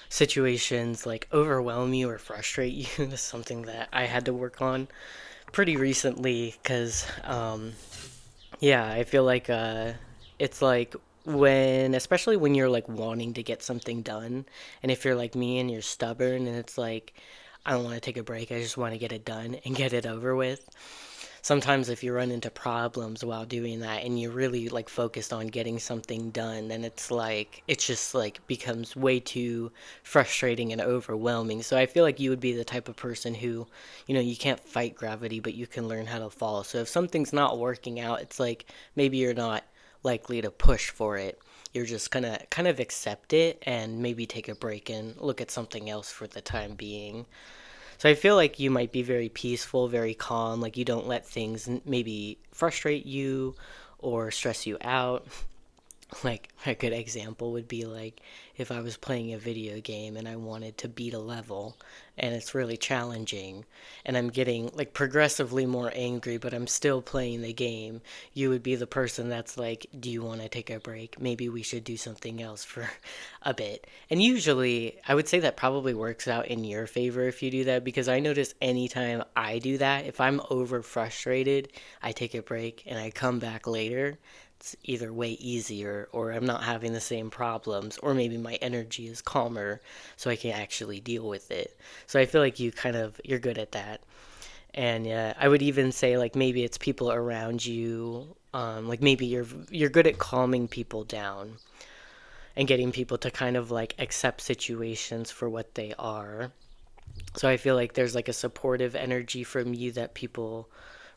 situations like overwhelm you or frustrate you. That's something that I had to work on pretty recently because, yeah, I feel like it's like when, especially when you're like wanting to get something done, and if you're like me and you're stubborn and it's like, I don't want to take a break, I just want to get it done and get it over with. Sometimes if you run into problems while doing that and you're really like focused on getting something done, then it's like it's just like becomes way too frustrating and overwhelming. So I feel like you would be the type of person who, you can't fight gravity, but you can learn how to fall. So if something's not working out, it's like maybe you're not likely to push for it. You're just gonna kind of accept it and maybe take a break and look at something else for the time being. So I feel like you might be very peaceful, very calm, like you don't let things maybe frustrate you or stress you out. Like a good example would be like if I was playing a video game and I wanted to beat a level and it's really challenging and I'm getting like progressively more angry, but I'm still playing the game. You would be the person that's like, do you want to take a break? Maybe we should do something else for a bit. And usually I would say that probably works out in your favor if you do that, because I notice anytime I do that, if I'm over frustrated, I take a break and I come back later, it's either way easier or I'm not having the same problems, or maybe my energy is calmer so I can actually deal with it. So I feel like you're good at that. And I would even say like maybe it's people around you, like maybe you're good at calming people down and getting people to kind of like accept situations for what they are. So I feel like there's like a supportive energy from you that people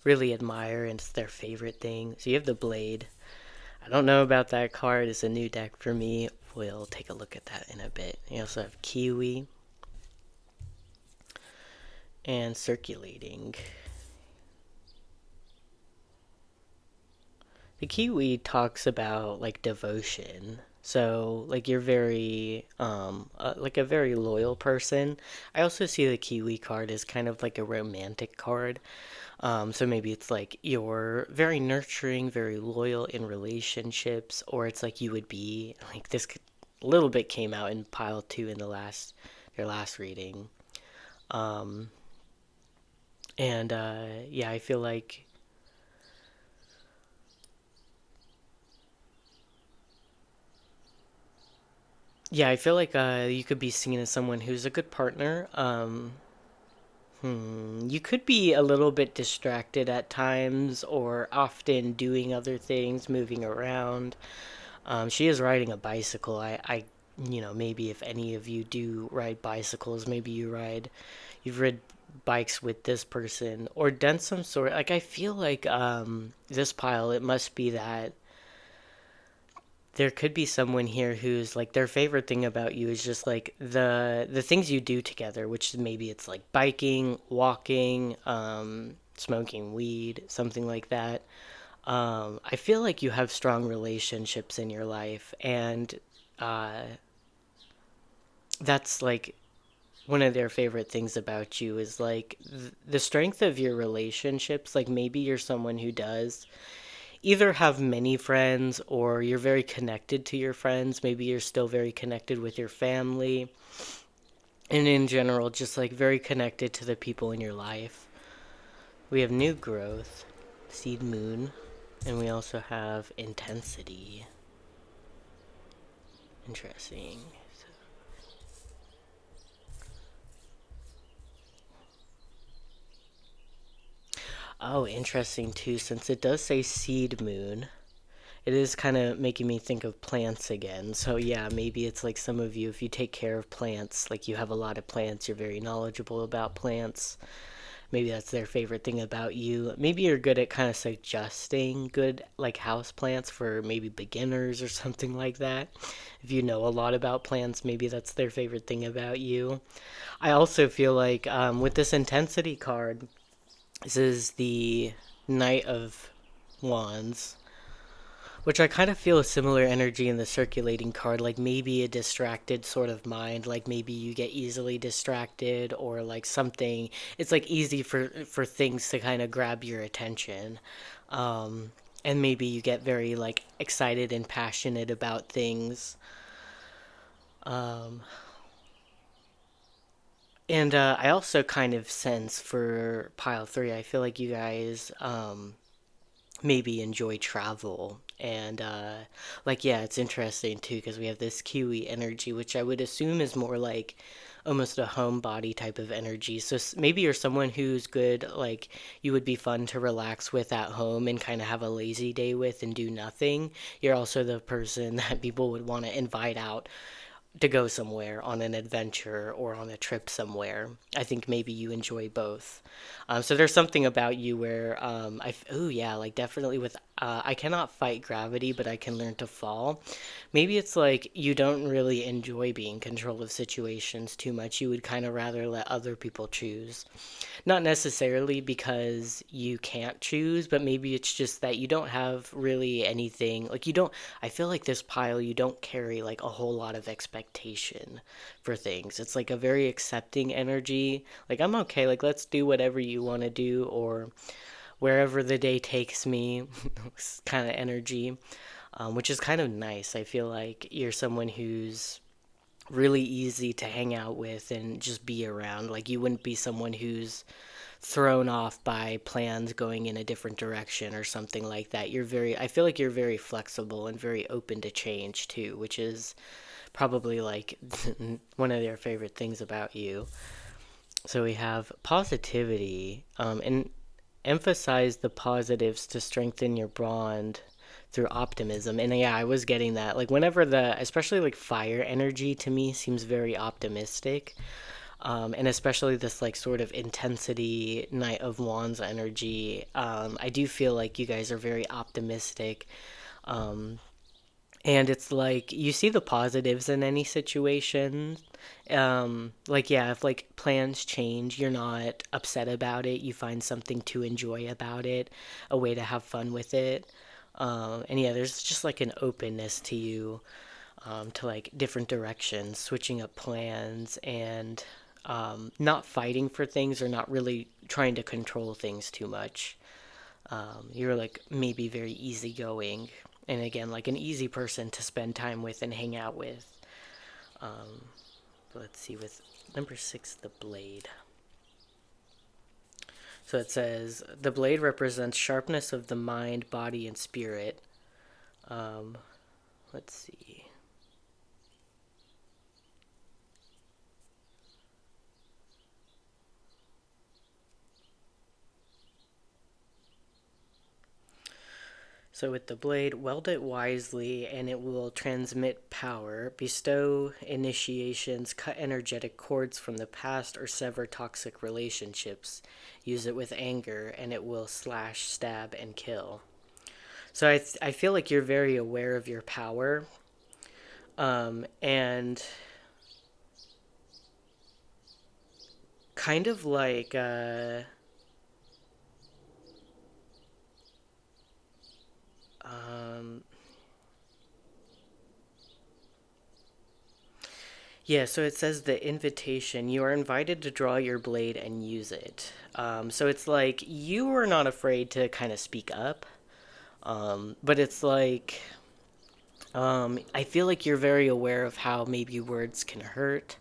really admire and it's their favorite thing. So you have the blade. I don't know about that card. It's a new deck for me. We'll take a look at that in a bit. You also have kiwi and circulating. The kiwi talks about like devotion. So like you're very like a very loyal person. I also see the kiwi card as kind of like a romantic card. So maybe it's like you're very nurturing, very loyal in relationships, or it's like you would be like this little bit came out in pile 2 in your last reading. Um, And yeah, I feel like you could be seen as someone who's a good partner. You could be a little bit distracted at times or often doing other things, moving around. She is riding a bicycle. Maybe if any of you do ride bicycles, maybe you've rid bikes with this person or done some sort. Like, I feel like this pile, it must be that there could be someone here who's like their favorite thing about you is just like the things you do together, which maybe it's like biking, walking, smoking weed, something like that. I feel like you have strong relationships in your life, and uh, that's like one of their favorite things about you is like the strength of your relationships. Like, maybe you're someone who does either have many friends or you're very connected to your friends. Maybe you're still very connected with your family. And in general, just like very connected to the people in your life. We have new growth, seed moon, and we also have intensity. Interesting. Oh, interesting too, since it does say seed moon. It is kind of making me think of plants again. So, yeah, maybe it's like some of you, if you take care of plants, like you have a lot of plants, you're very knowledgeable about plants. Maybe that's their favorite thing about you. Maybe you're good at kind of suggesting good, like, house plants for maybe beginners or something like that. If you know a lot about plants, maybe that's their favorite thing about you. I also feel like with this intensity card, this is the Knight of Wands, which I kind of feel a similar energy in the circulating card, like maybe a distracted sort of mind, like maybe you get easily distracted or like something. It's like easy for things to kind of grab your attention. And maybe you get very like excited and passionate about things. Um, and I also kind of sense for pile three, I feel like you guys maybe enjoy travel and like, yeah, it's interesting too because we have this kiwi energy, which I would assume is more like almost a homebody type of energy. So maybe you're someone who's good, like you would be fun to relax with at home and kind of have a lazy day with and do nothing. You're also the person that people would want to invite out to go somewhere on an adventure or on a trip somewhere. I think maybe you enjoy both. So there's something about you where oh yeah, like definitely with I cannot fight gravity, but I can learn to fall. Maybe it's like you don't really enjoy being in control of situations too much. You would kind of rather let other people choose. Not necessarily because you can't choose, but maybe it's just that you don't have really anything. Like, you don't, I feel like this pile, you don't carry like a whole lot of expectation for things. It's like a very accepting energy. Like, I'm okay, like, let's do whatever you want to do, or wherever the day takes me, kind of energy, which is kind of nice. I feel like you're someone who's really easy to hang out with and just be around. Like, you wouldn't be someone who's thrown off by plans going in a different direction or something like that. I feel like you're very flexible and very open to change too, which is probably like one of their favorite things about you. So we have positivity, and emphasize the positives to strengthen your bond through optimism. And yeah, I was getting that. Like, whenever especially like fire energy to me seems very optimistic. And especially this like sort of intensity Knight of Wands energy. I do feel like you guys are very optimistic. Um, and it's like you see the positives in any situation. Like, yeah, if like plans change, you're not upset about it. You find something to enjoy about it, a way to have fun with it. And yeah, there's just like an openness to you, to like different directions, switching up plans, and not fighting for things or not really trying to control things too much. You're like maybe very easygoing, and again, like an easy person to spend time with and hang out with. Um, let's see, with number six, the blade. So it says the blade represents sharpness of the mind, body, and spirit. Um, let's see. So with the blade, weld it wisely and it will transmit power, bestow initiations, cut energetic cords from the past, or sever toxic relationships. Use it with anger and it will slash, stab, and kill. So I feel like you're very aware of your power. And kind of like um, yeah, so it says the invitation. You are invited to draw your blade and use it. So it's like you are not afraid to kind of speak up, but it's like I feel like you're very aware of how maybe words can hurt.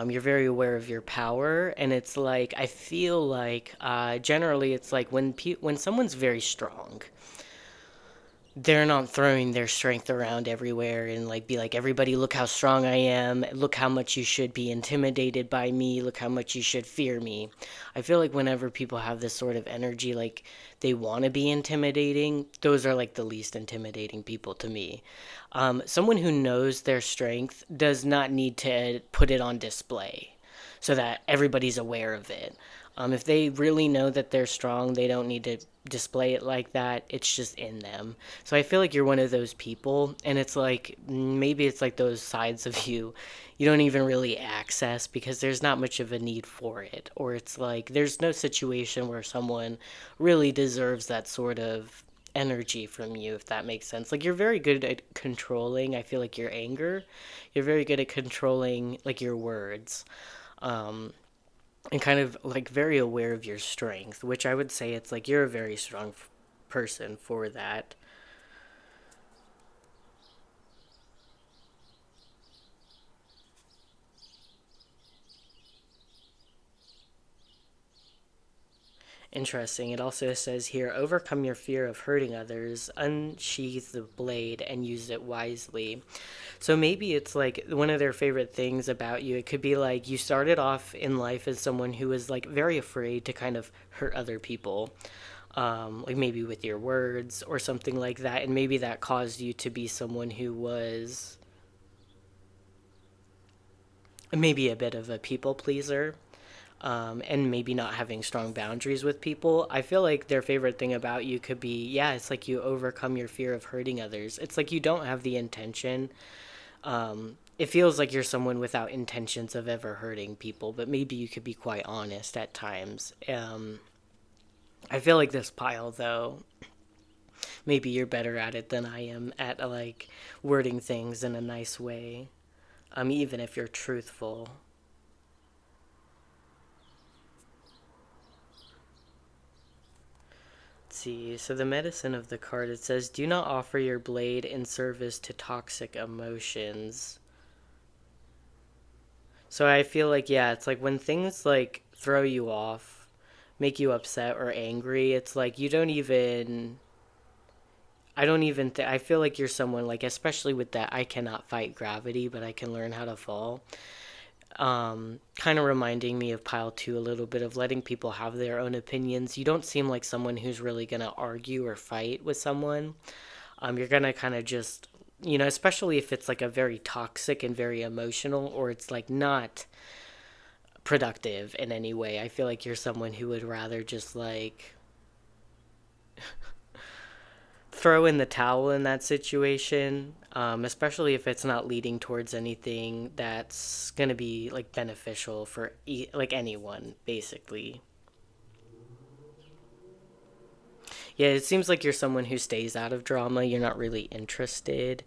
You're very aware of your power, and it's like I feel like generally it's like when someone's very strong, they're not throwing their strength around everywhere and like be like, everybody, look how strong I am, look how much you should be intimidated by me, look how much you should fear me. I feel like whenever people have this sort of energy, like they want to be intimidating, those are like the least intimidating people to me. Someone who knows their strength does not need to put it on display so that everybody's aware of it. If they really know that they're strong, they don't need to display it like that. It's just in them. So I feel like you're one of those people, and it's like maybe it's like those sides of you don't even really access because there's not much of a need for it. Or it's like there's no situation where someone really deserves that sort of energy from you, if that makes sense. Like you're very good at controlling, I feel like, your anger. You're very good at controlling like your words. Um, and kind of like very aware of your strength, which I would say it's like you're a very strong person for that. Interesting. It also says here, overcome your fear of hurting others, unsheath the blade, and use it wisely. So maybe it's like one of their favorite things about you. It could be like you started off in life as someone who was like very afraid to kind of hurt other people, like maybe with your words or something like that. And maybe that caused you to be someone who was maybe a bit of a people pleaser, and maybe not having strong boundaries with people. I feel like their favorite thing about you could be, yeah, it's like you overcome your fear of hurting others. It's like you don't have the intention. It feels like you're someone without intentions of ever hurting people, but maybe you could be quite honest at times. I feel like this pile, though, maybe you're better at it than I am at like wording things in a nice way. Even if you're truthful. See, so the medicine of the card, it says, do not offer your blade in service to toxic emotions. So I feel like, yeah, it's like when things like throw you off, make you upset or angry, it's like you don't even. I don't even think. I feel like you're someone, like, especially with that, I cannot fight gravity, but I can learn how to fall. Kind of reminding me of pile two a little bit, of letting people have their own opinions. You don't seem like someone who's really going to argue or fight with someone. You're going to kind of just, especially if it's like a very toxic and very emotional, or it's like not productive in any way. I feel like you're someone who would rather just like throw in the towel in that situation, especially if it's not leading towards anything that's going to be like beneficial for like anyone, basically. Yeah, it seems like you're someone who stays out of drama. You're not really interested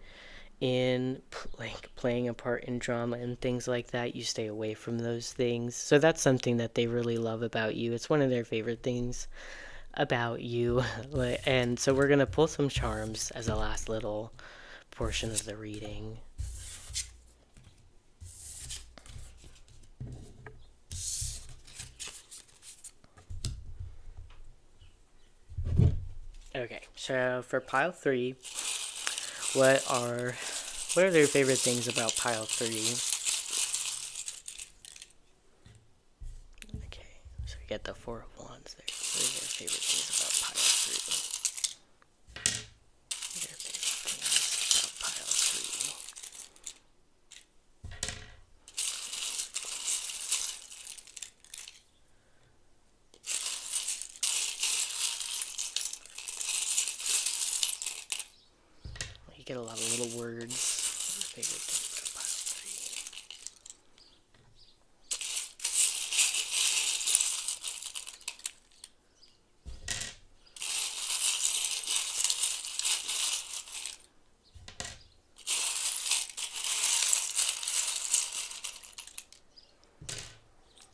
in like playing a part in drama and things like that. You stay away from those things. So that's something that they really love about you. It's one of their favorite things about you. And so we're going to pull some charms as a last little portion of the reading. Okay, so for pile 3, what are their favorite things about pile 3? Okay, so we got the Four of Wands there. What are their favorite things about pile 3? Their favorite things about pile 3. You get a lot of little words. Favorite things about pile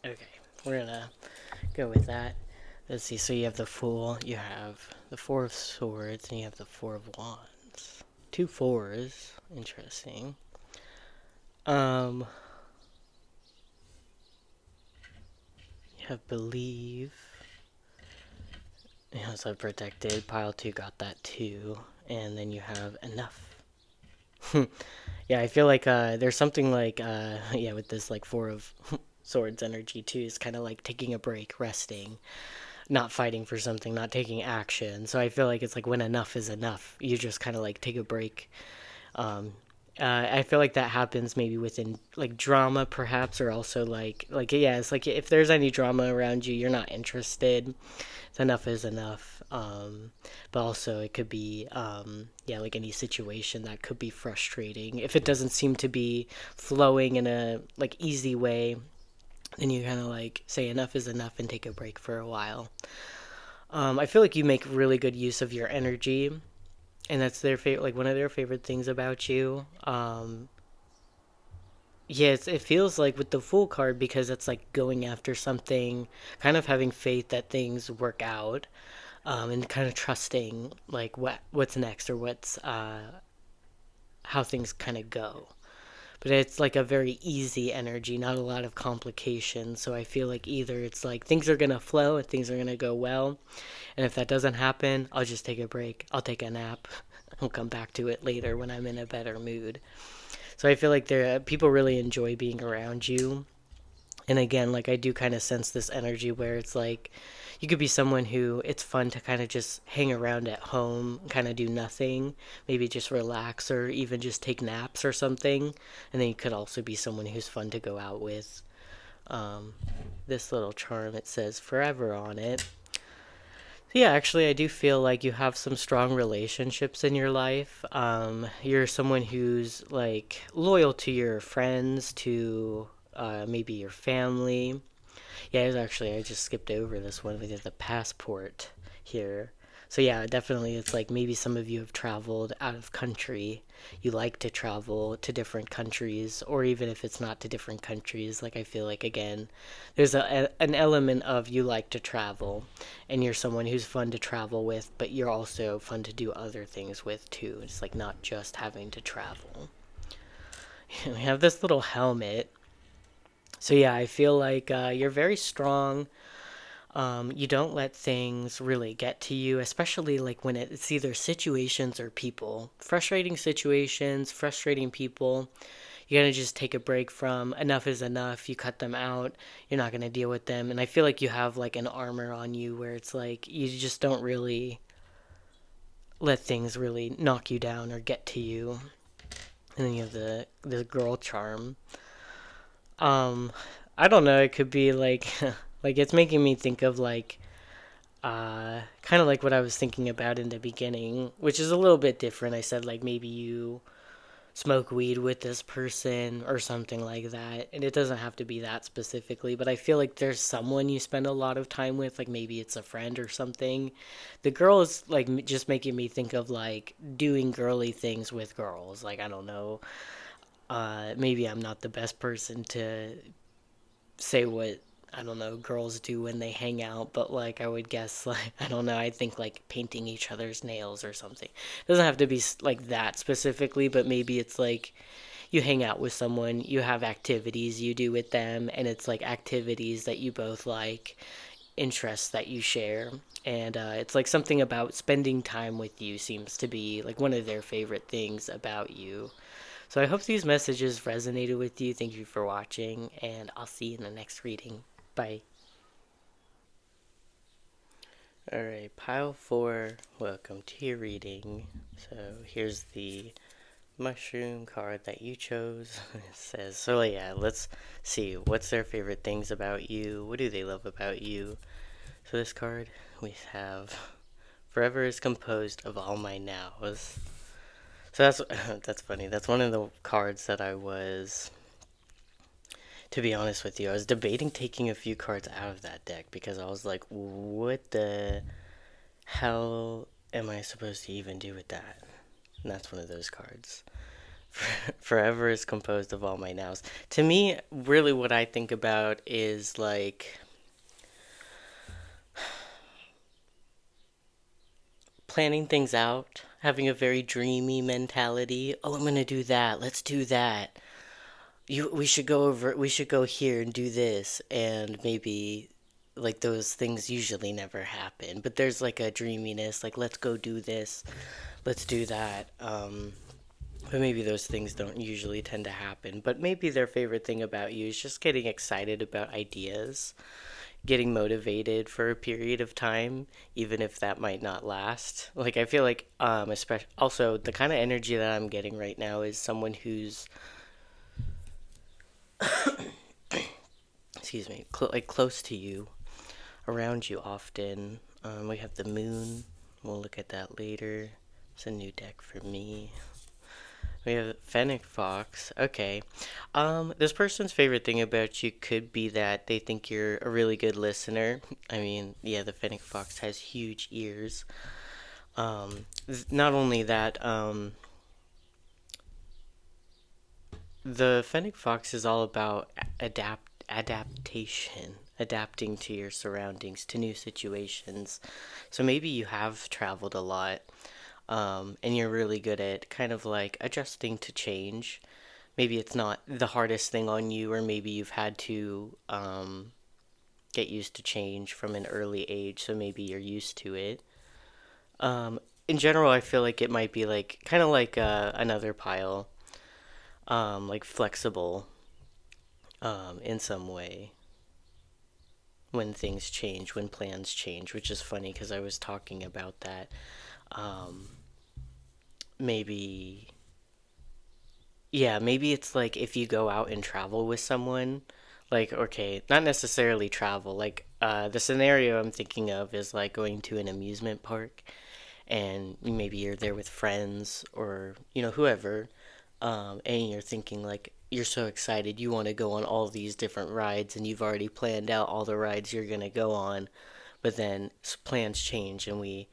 3. Okay, we're gonna go with that. Let's see, so you have the Fool, you have the Four of Swords, and you have the Four of Wands. 2 fours. Interesting. You have Believe. You know, so Protected. Pile 2 got that too. And then you have Enough. Yeah, I feel like there's something like, yeah, with this like Four of Swords energy too. It's kind of like taking a break, resting, not fighting for something, not taking action. So I feel like it's like when enough is enough, you just kind of like take a break. Um, I feel like that happens maybe within like drama, perhaps, or also like yeah, it's like if there's any drama around you, you're not interested. It's enough is enough. But also it could be yeah, like any situation that could be frustrating if it doesn't seem to be flowing in a like easy way. Then you kind of like say enough is enough and take a break for a while. I feel like you make really good use of your energy, and that's their favorite, like one of their favorite things about you. Yeah, it feels like with the Fool card, because it's like going after something, kind of having faith that things work out, and kind of trusting like what's next, or what's how things kind of go. But it's like a very easy energy, not a lot of complications. So I feel like either it's like things are gonna flow and things are gonna go well, and if that doesn't happen, I'll just take a break. I'll take a nap. I'll come back to it later when I'm in a better mood. So I feel like people really enjoy being around you. And again, like I do kind of sense this energy where it's like you could be someone who it's fun to kind of just hang around at home, kind of do nothing, maybe just relax or even just take naps or something. And then you could also be someone who's fun to go out with. Um, this little charm, it says forever on it. Yeah, actually, I do feel like you have some strong relationships in your life. You're someone who's like loyal to your friends, to maybe your family. Yeah, it was actually, I just skipped over this one. We did the passport here. So yeah, definitely it's like maybe some of you have traveled out of country. You like to travel to different countries, or even if it's not to different countries, like I feel like again, there's an element of you like to travel, and you're someone who's fun to travel with, but you're also fun to do other things with too. It's like not just having to travel. We have this little helmet. So yeah, I feel like you're very strong. You don't let things really get to you, especially like when it's either situations or people. Frustrating situations, frustrating people. You gotta just take a break from. Enough is enough. You cut them out. You're not gonna deal with them. And I feel like you have like an armor on you where it's like you just don't really let things really knock you down or get to you. And then you have the girl charm. Um, I don't know. It could be like like it's making me think of like kind of like what I was thinking about in the beginning, which is a little bit different. I said like maybe you smoke weed with this person or something like that, and it doesn't have to be that specifically, but I feel like there's someone you spend a lot of time with, like maybe it's a friend or something. The girl is like just making me think of like doing girly things with girls. Like I don't know, maybe I'm not the best person to say what, I don't know, girls do when they hang out, but like I would guess like I don't know, I think like painting each other's nails or something. It doesn't have to be like that specifically, but maybe it's like you hang out with someone, you have activities you do with them, and it's like activities that you both like. interests that you share. And it's like something about spending time with you seems to be like one of their favorite things about you. So I hope these messages resonated with you. Thank you for watching, and I'll see you in the next reading. Bye. Alright, pile 4, welcome to your reading. So here's the mushroom card that you chose. It says, so yeah, let's see, what's their favorite things about you? What do they love about you? So this card, we have, forever is composed of all my nows. So that's that's funny. That's one of the cards that I was, to be honest with you, I was debating taking a few cards out of that deck because I was like, what the hell am I supposed to even do with that? And that's one of those cards. Forever is composed of all my nows. To me, really what I think about is like planning things out, having a very dreamy mentality. Oh, I'm going to do that. Let's do that. We should go over, we should go here and do this. And maybe like those things usually never happen, but there's like a dreaminess, like let's go do this, let's do that. But maybe those things don't usually tend to happen. But maybe their favorite thing about you is just getting excited about ideas, getting motivated for a period of time, even if that might not last. Like I feel like, especially also the kind of energy that I'm getting right now is someone who's, excuse me, like close to you, around you often. We have the moon. We'll look at that later. It's a new deck for me. We have Fennec Fox. Okay. This person's favorite thing about you could be that they think you're a really good listener. I mean, yeah, the Fennec Fox has huge ears. Not only that, the Fennec Fox is all about adaptation, adapting to your surroundings, to new situations. So maybe you have traveled a lot, and you're really good at kind of like adjusting to change. Maybe it's not the hardest thing on you, or maybe you've had to get used to change from an early age, so maybe you're used to it. In general, I feel like it might be like kind of like another pile, like flexible in some way when things change, when plans change, which is funny because I was talking about that. Um, maybe, yeah, maybe it's like if you go out and travel with someone, like, okay, not necessarily travel, like, the scenario I'm thinking of is like going to an amusement park and maybe you're there with friends or, whoever, and you're thinking like, you're so excited, you want to go on all these different rides and you've already planned out all the rides you're going to go on, but then plans change and we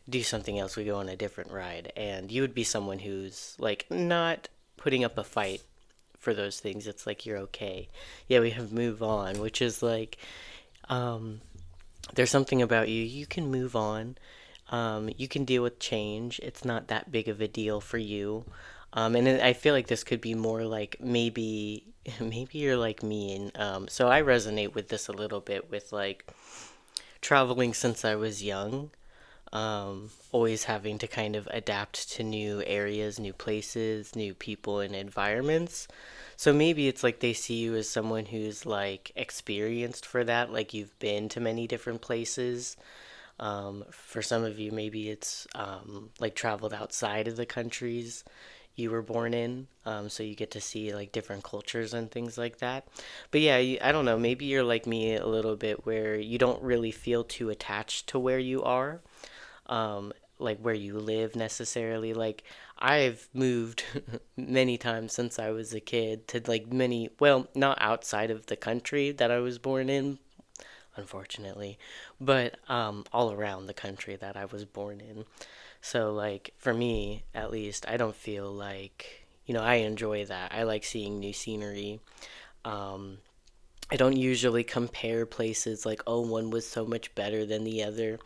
do something else, we go on a different ride, and you would be someone who's like not putting up a fight for those things. It's like you're okay. Yeah, we have move on, which is like, um, there's something about you. You can move on. You can deal with change. It's not that big of a deal for you. And I feel like this could be more like maybe maybe you're like me, and so I resonate with this a little bit with like traveling since I was young, always having to kind of adapt to new areas, new places, new people, and environments. So maybe it's like they see you as someone who's like experienced for that, like you've been to many different places. For some of you, maybe it's like traveled outside of the countries you were born in, so you get to see like different cultures and things like that. But yeah, I don't know, maybe you're like me a little bit where you don't really feel too attached to where you are, like where you live necessarily. Like I've moved many times since I was a kid to like many, well, not outside of the country that I was born in, unfortunately, but all around the country that I was born in. So like for me, at least, I don't feel like, I enjoy that. I like seeing new scenery. Um, I don't usually compare places like, oh, one was so much better than the other.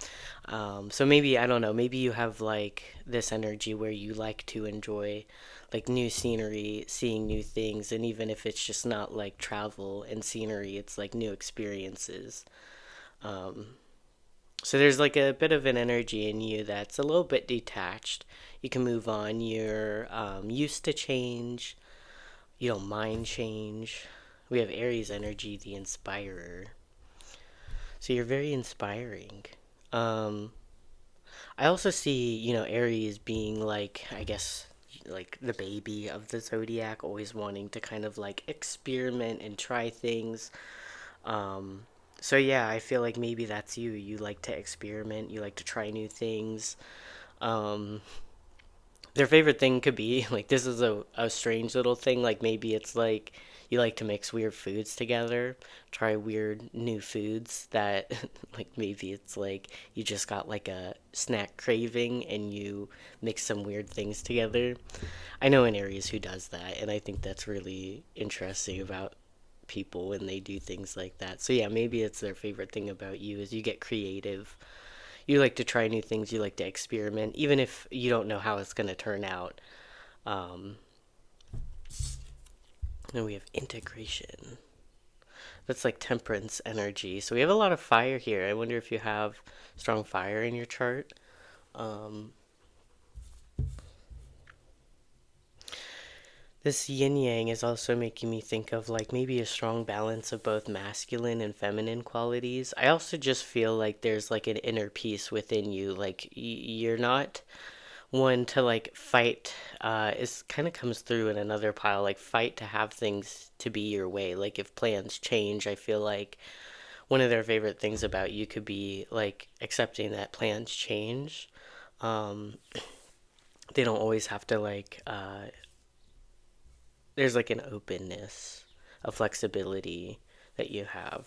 So maybe, I don't know, maybe you have like this energy where you like to enjoy like new scenery, seeing new things, and even if it's just not like travel and scenery, it's like new experiences. So there's like a bit of an energy in you that's a little bit detached. You can move on. You're used to change. You don't mind change. We have Aries energy, the inspirer. So you're very inspiring. Um, I also see, Aries being like, I guess, like the baby of the zodiac, always wanting to kind of like experiment and try things. Um, so yeah, I feel like maybe that's you. You like to experiment, you like to try new things. Um, their favorite thing could be like this is a strange little thing. Like maybe it's like you like to mix weird foods together, try weird new foods that like maybe it's like you just got like a snack craving and you mix some weird things together. I know an Aries who does that, and I think that's really interesting about people when they do things like that. So yeah, maybe it's their favorite thing about you is you get creative. You like to try new things, you like to experiment, even if you don't know how it's going to turn out. Um, and we have integration. That's like temperance energy. So we have a lot of fire here. I wonder if you have strong fire in your chart. Um, This yin yang is also making me think of like maybe a strong balance of both masculine and feminine qualities. I also just feel like there's like an inner peace within you. Like you're not one to like fight. Is kind of comes through in another pile. Like fight to have things to be your way. Like if plans change, I feel like one of their favorite things about you could be like accepting that plans change. Um, they don't always have to like there's like an openness, a flexibility that you have.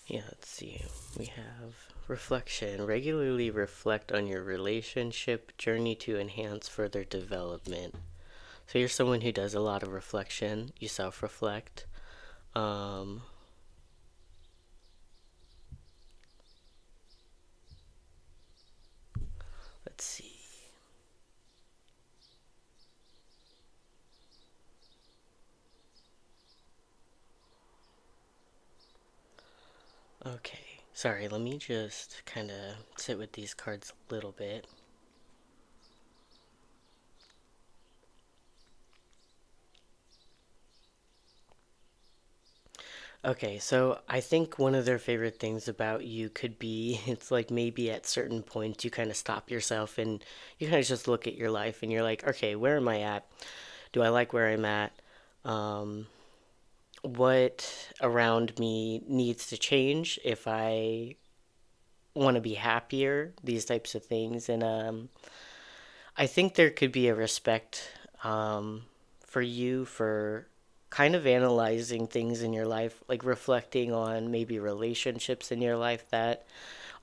Yeah, let's see. We have reflection. Regularly reflect on your relationship journey to enhance further development. So you're someone who does a lot of reflection. You self reflect. Um, let's see. Okay. Sorry, let me just kind of sit with these cards a little bit. Okay, so I think one of their favorite things about you could be it's like maybe at certain points you kind of stop yourself and you kind of just look at your life and you're like, okay, where am I at? Do I like where I'm at? Um, what around me needs to change if I want to be happier? These types of things. And I think there could be a respect for you for kind of analyzing things in your life, like reflecting on maybe relationships in your life that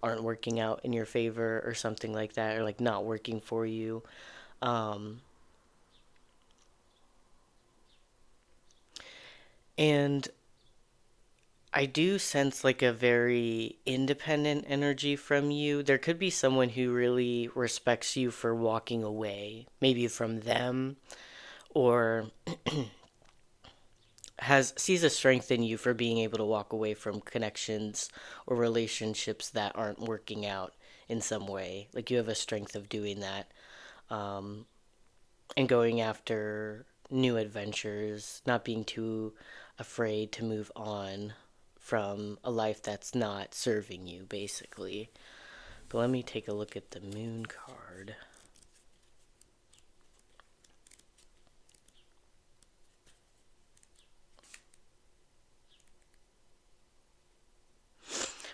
aren't working out in your favor or something like that, or like not working for you. Um, and I do sense like a very independent energy from you. There could be someone who really respects you for walking away, maybe from them, or has sees a strength in you for being able to walk away from connections or relationships that aren't working out in some way. Like you have a strength of doing that, um, and going after new adventures, not being too afraid to move on from a life that's not serving you, basically. But let me take a look at the moon card.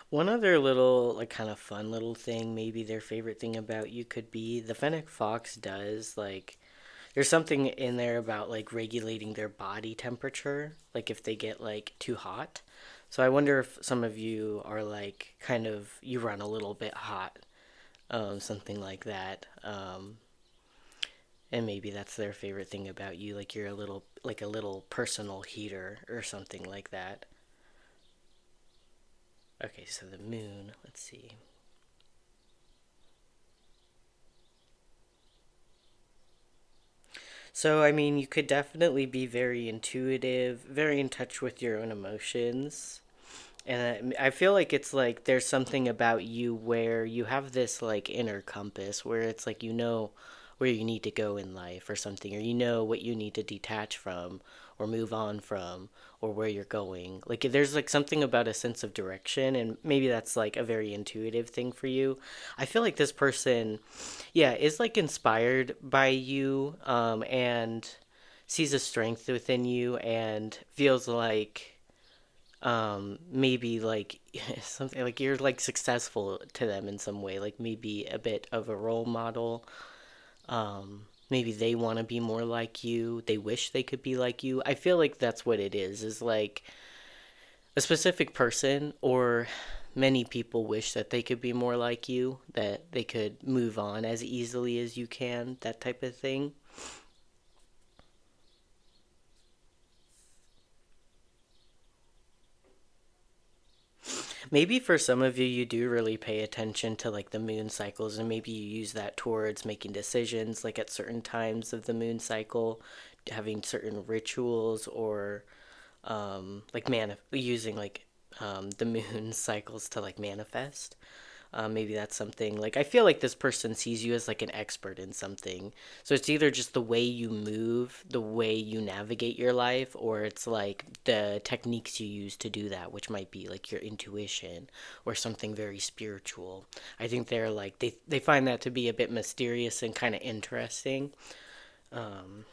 One other little, like, kind of fun little thing, maybe their favorite thing about you could be the fennec fox does, like, there's something in there about, like, regulating their body temperature, like, if they get, like, too hot. So I wonder if some of you are, like, kind of, you run a little bit hot, something like that. And maybe that's their favorite thing about you, like, you're a little, like, a little personal heater or something like that. Okay, so the moon, let's see. So, I mean, you could definitely be very intuitive, very in touch with your own emotions. And I feel like it's like there's something about you where you have this like inner compass where it's like you know where you need to go in life or something, or you know what you need to detach from or move on from or where you're going. Like there's like something about a sense of direction, and maybe that's like a very intuitive thing for you. I feel like this person, yeah, is like inspired by you, and sees a strength within you and feels like maybe like something like you're like successful to them in some way, like maybe a bit of a role model. Maybe they want to be more like you, they wish they could be like you. I feel like that's what it is like a specific person, or many people wish that they could be more like you, that they could move on as easily as you can, that type of thing. Maybe for some of you, you do really pay attention to like the moon cycles, and maybe you use that towards making decisions, like at certain times of the moon cycle, having certain rituals, or like using like the moon cycles to like manifest. Maybe that's something like I feel like this person sees you as like an expert in something. So it's either just the way you move, the way you navigate your life, or it's like the techniques you use to do that, which might be like your intuition or something very spiritual. I think they're like they find that to be a bit mysterious and kind of interesting. Um,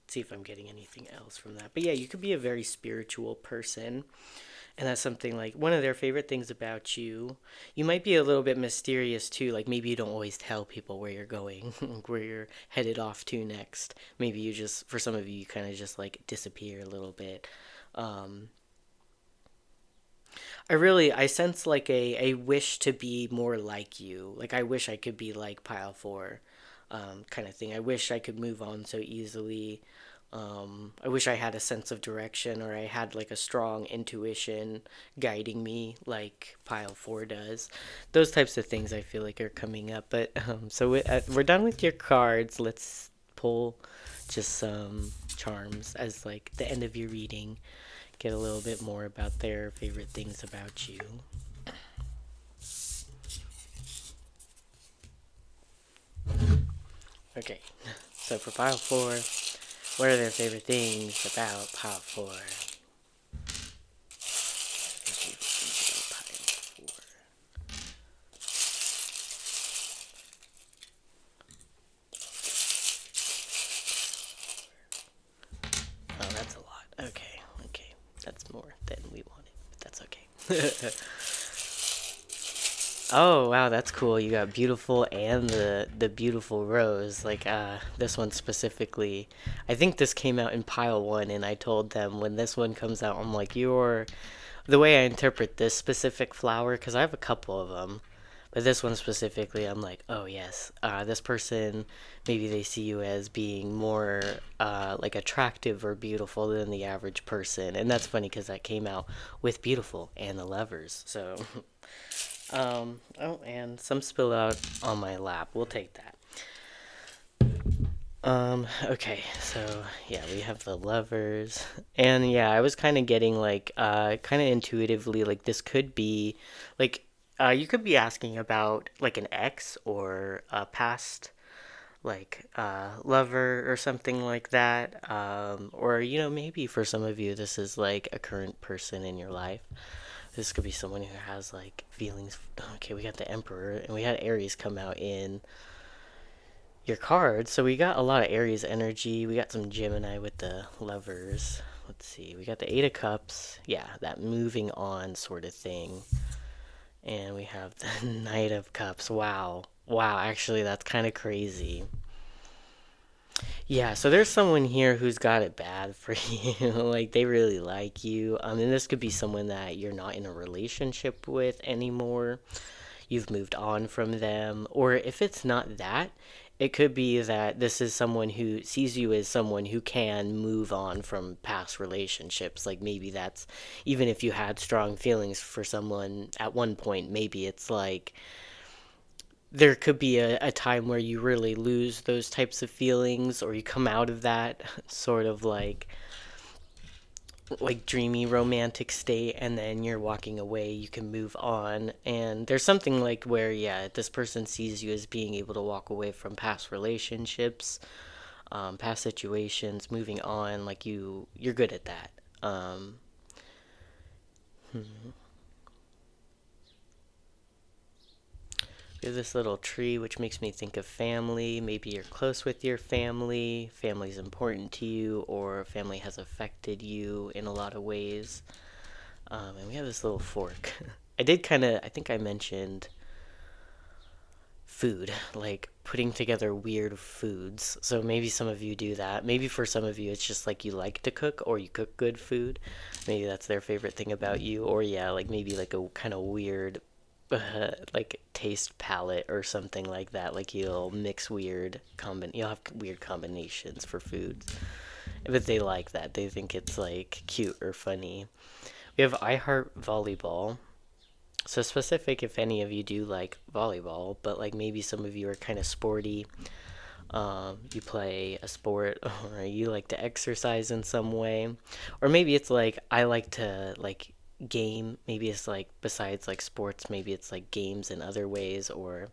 see if I'm getting anything else from that. But yeah, you could be a very spiritual person, and that's something like one of their favorite things about you. You might be a little bit mysterious too, like maybe you don't always tell people where you're going, where you're headed off to next. Maybe you just, for some of you, you kind of just like disappear a little bit. um I sense like a wish to be more like you. Like I wish I could be like pile 4, kind of thing. I wish I could move on so easily. I wish I had a sense of direction, or I had like a strong intuition guiding me like pile 4 does. Those types of things I feel like are coming up. But we're done with your cards. Let's pull just some charms as like the end of your reading. Get a little bit more about their favorite things about you. Okay, so for pile 4, what are their favorite things about pile 4? Oh, that's a lot. Okay, okay. That's more than we wanted, but that's okay. Oh, wow, that's cool. You got beautiful and the beautiful rose. Like this one specifically. I think this came out in pile 1, and I told them when this one comes out, I'm like, you're the way I interpret this specific flower, because I have a couple of them, but this one specifically, I'm like, oh yes, this person, maybe they see you as being more like attractive or beautiful than the average person, and that's funny because that came out with beautiful and the lovers. So, oh, and some spill out on my lap. We'll take that. Okay, so yeah, we have the lovers. And yeah, I was kind of getting like kind of intuitively like this could be like you could be asking about like an ex or a past like lover or something like that. Or maybe for some of you this is like a current person in your life. This could be someone who has like feelings. Okay, we got the Emperor, and we had Aries come out in your cards. So we got a lot of Aries energy. We got some Gemini with the lovers. Let's see. We got the Eight of Cups. Yeah, that moving on sort of thing. And we have the Knight of Cups. Wow. Wow, actually, that's kind of crazy. Yeah, so there's someone here who's got it bad for you. Like, they really like you. And this could be someone that you're not in a relationship with anymore. You've moved on from them. Or if it's not that, it could be that this is someone who sees you as someone who can move on from past relationships. Like maybe that's even if you had strong feelings for someone at one point, maybe it's like there could be a time where you really lose those types of feelings, or you come out of that sort of like dreamy romantic state, and then you're walking away, you can move on. And there's something like where, yeah, this person sees you as being able to walk away from past relationships, past situations, moving on, like you're good at that. Hmm. We have this little tree, which makes me think of family. Maybe you're close with your family, family's important to you, or family has affected you in a lot of ways. And we have this little fork. I think I mentioned food, like putting together weird foods. So maybe some of you do that. Maybe for some of you, it's just like you like to cook or you cook good food. Maybe that's their favorite thing about you. Or, yeah, like maybe like a kind of weird, like taste palette or something like that. Like you'll have weird combinations for foods. But they like that. They think it's like cute or funny. We have I Heart Volleyball. So specific if any of you do like volleyball, but like maybe some of you are kind of sporty. You play a sport, or you like to exercise in some way, or maybe it's like I like to like game. Maybe it's like besides like sports, maybe it's like games in other ways, or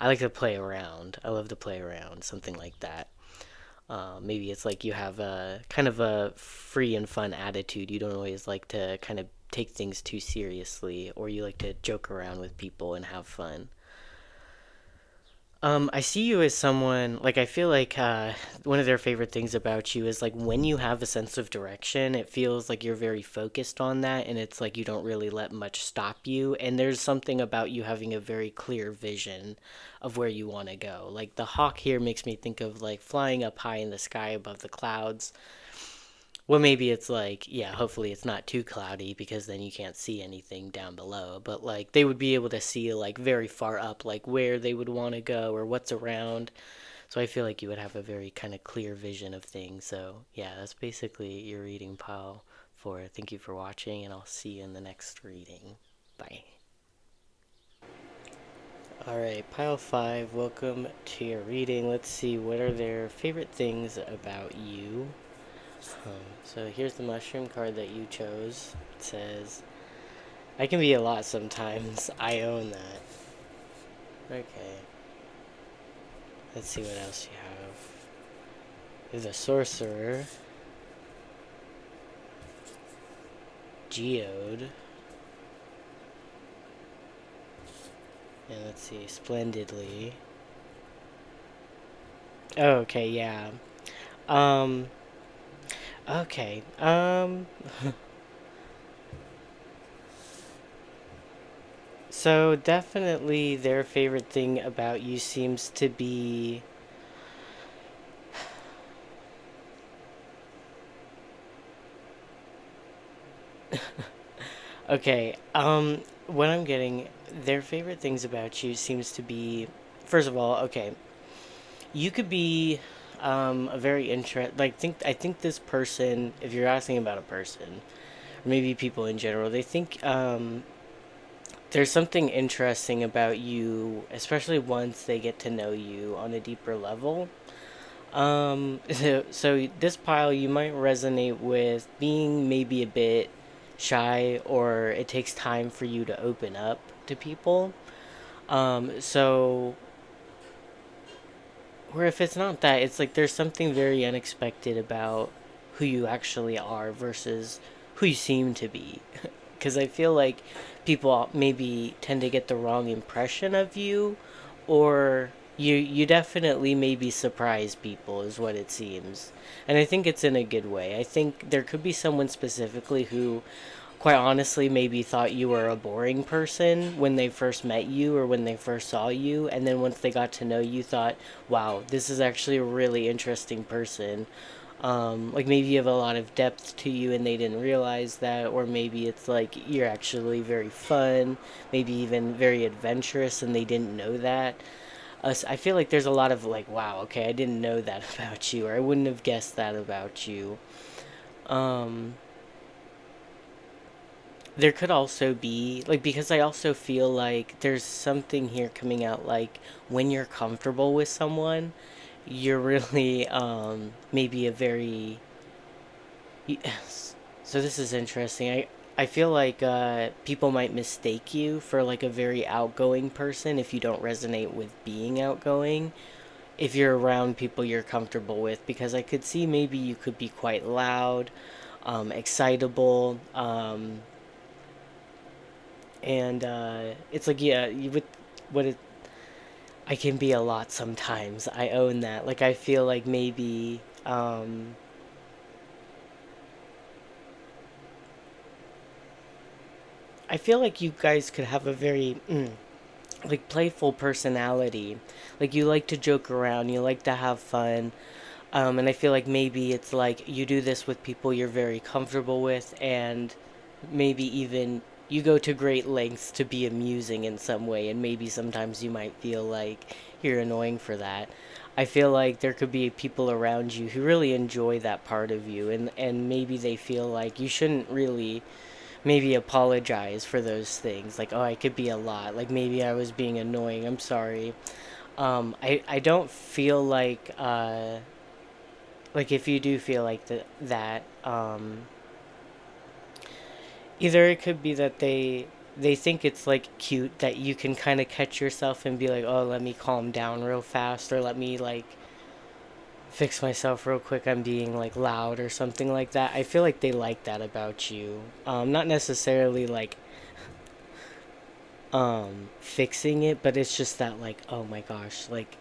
I like to play around. I love to play around, something like that. Maybe it's like you have a kind of a free and fun attitude. You don't always like to kind of take things too seriously, or you like to joke around with people and have fun. I see you as someone like I feel like one of their favorite things about you is like when you have a sense of direction, it feels like you're very focused on that, and it's like you don't really let much stop you. And there's something about you having a very clear vision of where you want to go. Like the hawk here makes me think of like flying up high in the sky above the clouds. Well, maybe it's like, yeah, hopefully it's not too cloudy because then you can't see anything down below. But like they would be able to see like very far up, like where they would want to go or what's around. So I feel like you would have a very kind of clear vision of things. So yeah, that's basically your reading pile for. Thank you for watching, and I'll see you in the next reading. Bye. Alright, pile 5, welcome to your reading. Let's see, what are their favorite things about you? So here's the mushroom card that you chose. It says, I can be a lot sometimes. I own that. Okay. Let's see what else you have. There's a sorcerer. Geode. And let's see, splendidly. Oh, okay, yeah. Um, okay. So definitely their favorite thing about you seems to be okay. What I'm getting, their favorite things about you seems to be, first of all, okay, you could be a very I think this person, if you're asking about a person, or maybe people in general, they think there's something interesting about you, especially once they get to know you on a deeper level. So this pile you might resonate with being maybe a bit shy, or it takes time for you to open up to people. So where if it's not that, it's like there's something very unexpected about who you actually are versus who you seem to be. Because I feel like people maybe tend to get the wrong impression of you, or you definitely maybe surprise people is what it seems. And I think it's in a good way. I think there could be someone specifically who quite honestly maybe thought you were a boring person when they first met you or when they first saw you, and then once they got to know you thought, wow, this is actually a really interesting person. Like maybe you have a lot of depth to you and they didn't realize that, or maybe it's like you're actually very fun, maybe even very adventurous, and they didn't know that. I feel like there's a lot of like, wow, okay, I didn't know that about you, or I wouldn't have guessed that about you. Um, there could also be like, because I also feel like there's something here coming out, like when you're comfortable with someone, you're really maybe a very so this is interesting. I feel like people might mistake you for like a very outgoing person if you don't resonate with being outgoing, if you're around people you're comfortable with, because I could see maybe you could be quite loud, excitable, and it's like, yeah, you would what it I can be a lot sometimes. I own that. Like I feel like maybe I feel like you guys could have a very like playful personality. Like you like to joke around, you like to have fun. And I feel like maybe it's like you do this with people you're very comfortable with, and maybe even you go to great lengths to be amusing in some way, and maybe sometimes you might feel like you're annoying for that. I feel like there could be people around you who really enjoy that part of you, and maybe they feel like you shouldn't really maybe apologize for those things. Like, oh, I could be a lot. Like maybe I was being annoying. I'm sorry. I don't feel like if you do feel like that either it could be that they think it's like cute that you can kind of catch yourself and be like, oh, let me calm down real fast, or let me like fix myself real quick, I'm being like loud or something like that. I feel like they like that about you, not necessarily like fixing it, but it's just that like, oh my gosh, like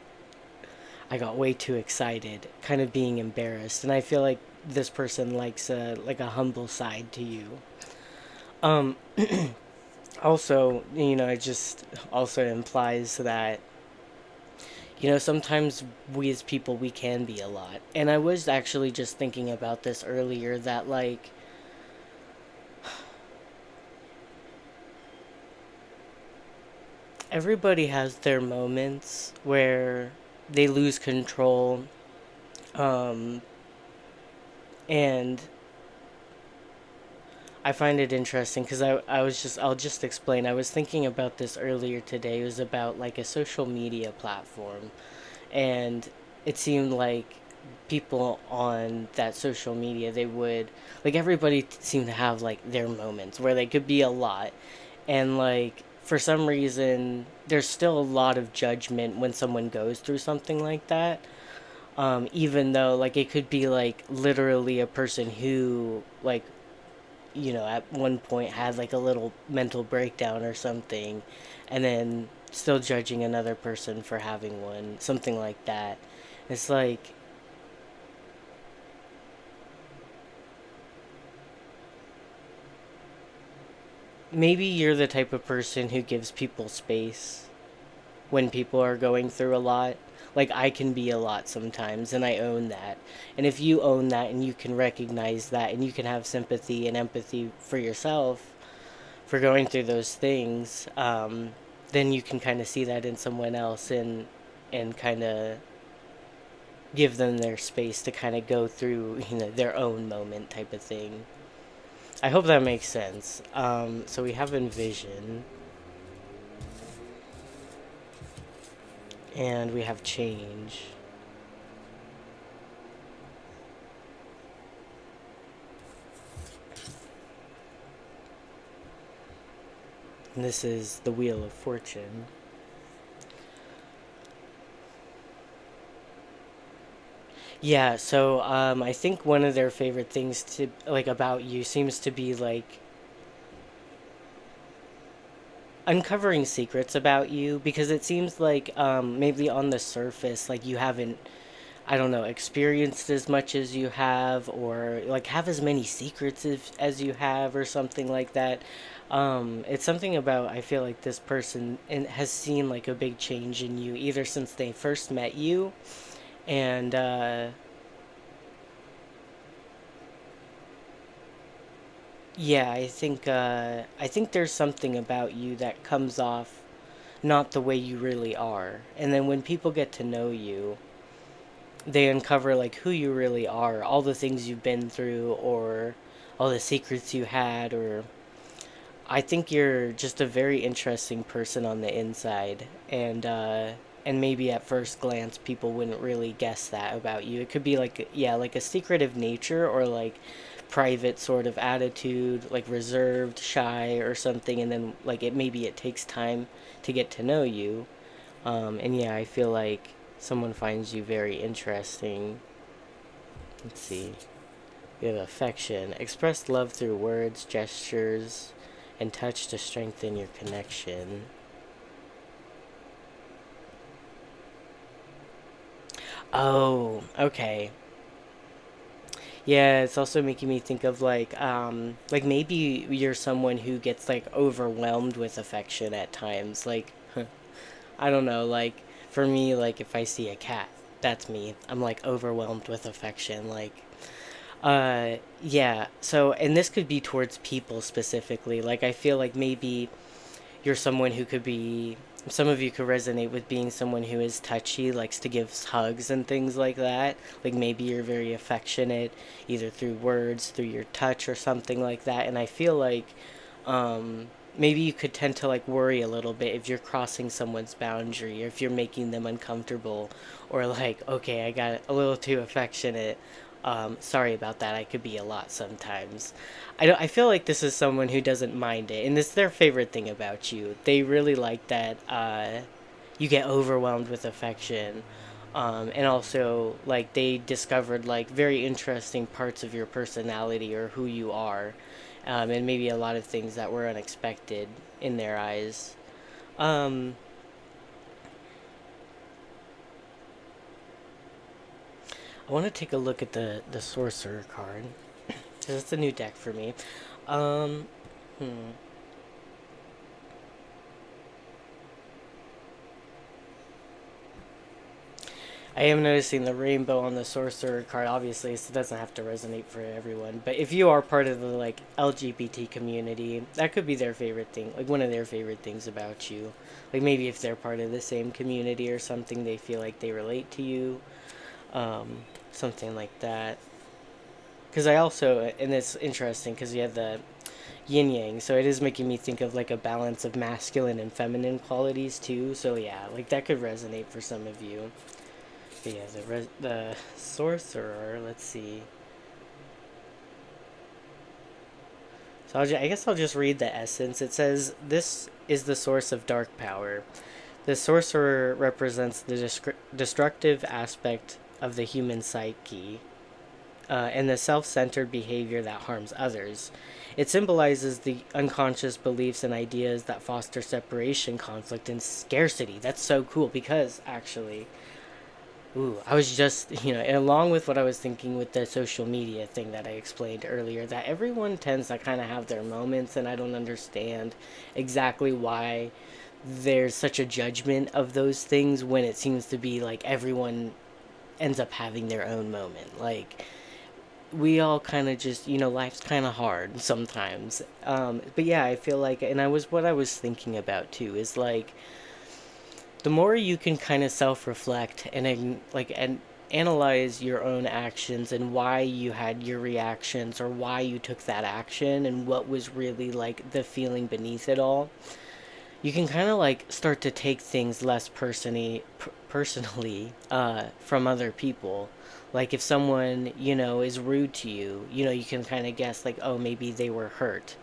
I got way too excited, kind of being embarrassed. And I feel like this person likes a like a humble side to you. Um Also, it just also implies that sometimes we as people, we can be a lot. And I was actually just thinking about this earlier, that like everybody has their moments where they lose control, um and I find it interesting because I'll just explain. I was thinking about this earlier today. It was about like a social media platform, and it seemed like people on that social media, they would like everybody seemed to have like their moments where they could be a lot, and like for some reason there's still a lot of judgment when someone goes through something like that, even though like it could be like literally a person who like at one point had like a little mental breakdown or something, and then still judging another person for having one, something like that. It's like maybe you're the type of person who gives people space when people are going through a lot. Like I can be a lot sometimes, and I own that. And if you own that and you can recognize that and you can have sympathy and empathy for yourself for going through those things, then you can kind of see that in someone else, and kind of give them their space to kind of go through their own moment type of thing. I hope that makes sense. So we have envision, and we have change. And this is the Wheel of Fortune. Yeah, so I think one of their favorite things to like about you seems to be like uncovering secrets about you, because it seems like maybe on the surface like you haven't, I don't know, experienced as much as you have, or like have as many secrets as you have, or something like that. It's something about, I feel like this person has seen like a big change in you either since they first met you, and yeah, I think there's something about you that comes off not the way you really are. And then when people get to know you, they uncover like who you really are, all the things you've been through, or all the secrets you had, or I think you're just a very interesting person on the inside, and maybe at first glance people wouldn't really guess that about you. It could be like, yeah, like a secretive nature, or like private sort of attitude, like reserved, shy or something, and then like it takes time to get to know you. And yeah, I feel like someone finds you very interesting. Let's see. We have affection. Express love through words, gestures, and touch to strengthen your connection. Oh, okay. Yeah, it's also making me think of like maybe you're someone who gets like overwhelmed with affection at times. Like, I don't know, like for me, like if I see a cat, that's me. I'm like overwhelmed with affection. Yeah. So, and this could be towards people specifically. Like, I feel like maybe you're someone who could be, some of you could resonate with being someone who is touchy, likes to give hugs and things like that. Like maybe you're very affectionate, either through words, through your touch, or something like that. And I feel like maybe you could tend to like worry a little bit if you're crossing someone's boundary, or if you're making them uncomfortable, or like, okay, I got a little too affectionate. Sorry about that. I could be a lot sometimes. I feel like this is someone who doesn't mind it, and it's their favorite thing about you. They really like that you get overwhelmed with affection. And also, like, they discovered, like, very interesting parts of your personality or who you are, and maybe a lot of things that were unexpected in their eyes. Um, I want to take a look at the Sorcerer card, because it's a new deck for me. Um, hmm. I am noticing the rainbow on the sorcerer card. Obviously, so it doesn't have to resonate for everyone. But if you are part of the like LGBT community, that could be their favorite thing, like one of their favorite things about you. Like maybe if they're part of the same community or something, they feel like they relate to you, something like that. Because I also, and it's interesting because you have the yin yang, so it is making me think of like a balance of masculine and feminine qualities too. So yeah, like that could resonate for some of you. But yeah, the sorcerer. Let's see. So I guess I'll just read the essence. It says, "This is the source of dark power. The sorcerer represents the destructive aspect of the human psyche, and the self-centered behavior that harms others. It symbolizes the unconscious beliefs and ideas that foster separation, conflict, and scarcity." That's so cool because actually, ooh, I was just, and along with what I was thinking with the social media thing that I explained earlier, that everyone tends to kind of have their moments, and I don't understand exactly why there's such a judgment of those things when it seems to be like everyone ends up having their own moment. Like, we all kind of just, life's kind of hard sometimes. But yeah, I feel like, and what I was thinking about too is like, the more you can kind of self-reflect and analyze your own actions and why you had your reactions or why you took that action and what was really like the feeling beneath it all, you can kind of like start to take things less personally from other people. Like if someone is rude to you, you can kind of guess like, oh, maybe they were hurt,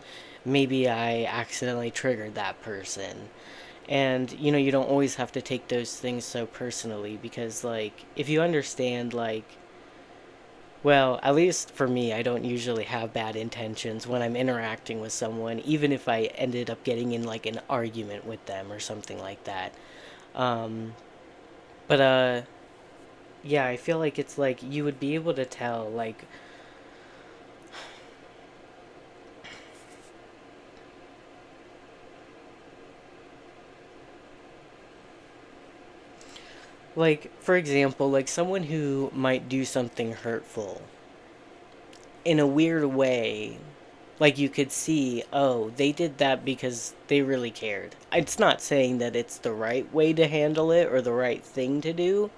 maybe I accidentally triggered that person. And you don't always have to take those things so personally, because like if you understand, like, well, at least for me, I don't usually have bad intentions when I'm interacting with someone, even if I ended up getting in like an argument with them or something like that. um but yeah, I feel like it's like you would be able to tell, like for example, like someone who might do something hurtful in a weird way. Like you could see, oh, they did that because they really cared. It's not saying that it's the right way to handle it or the right thing to do,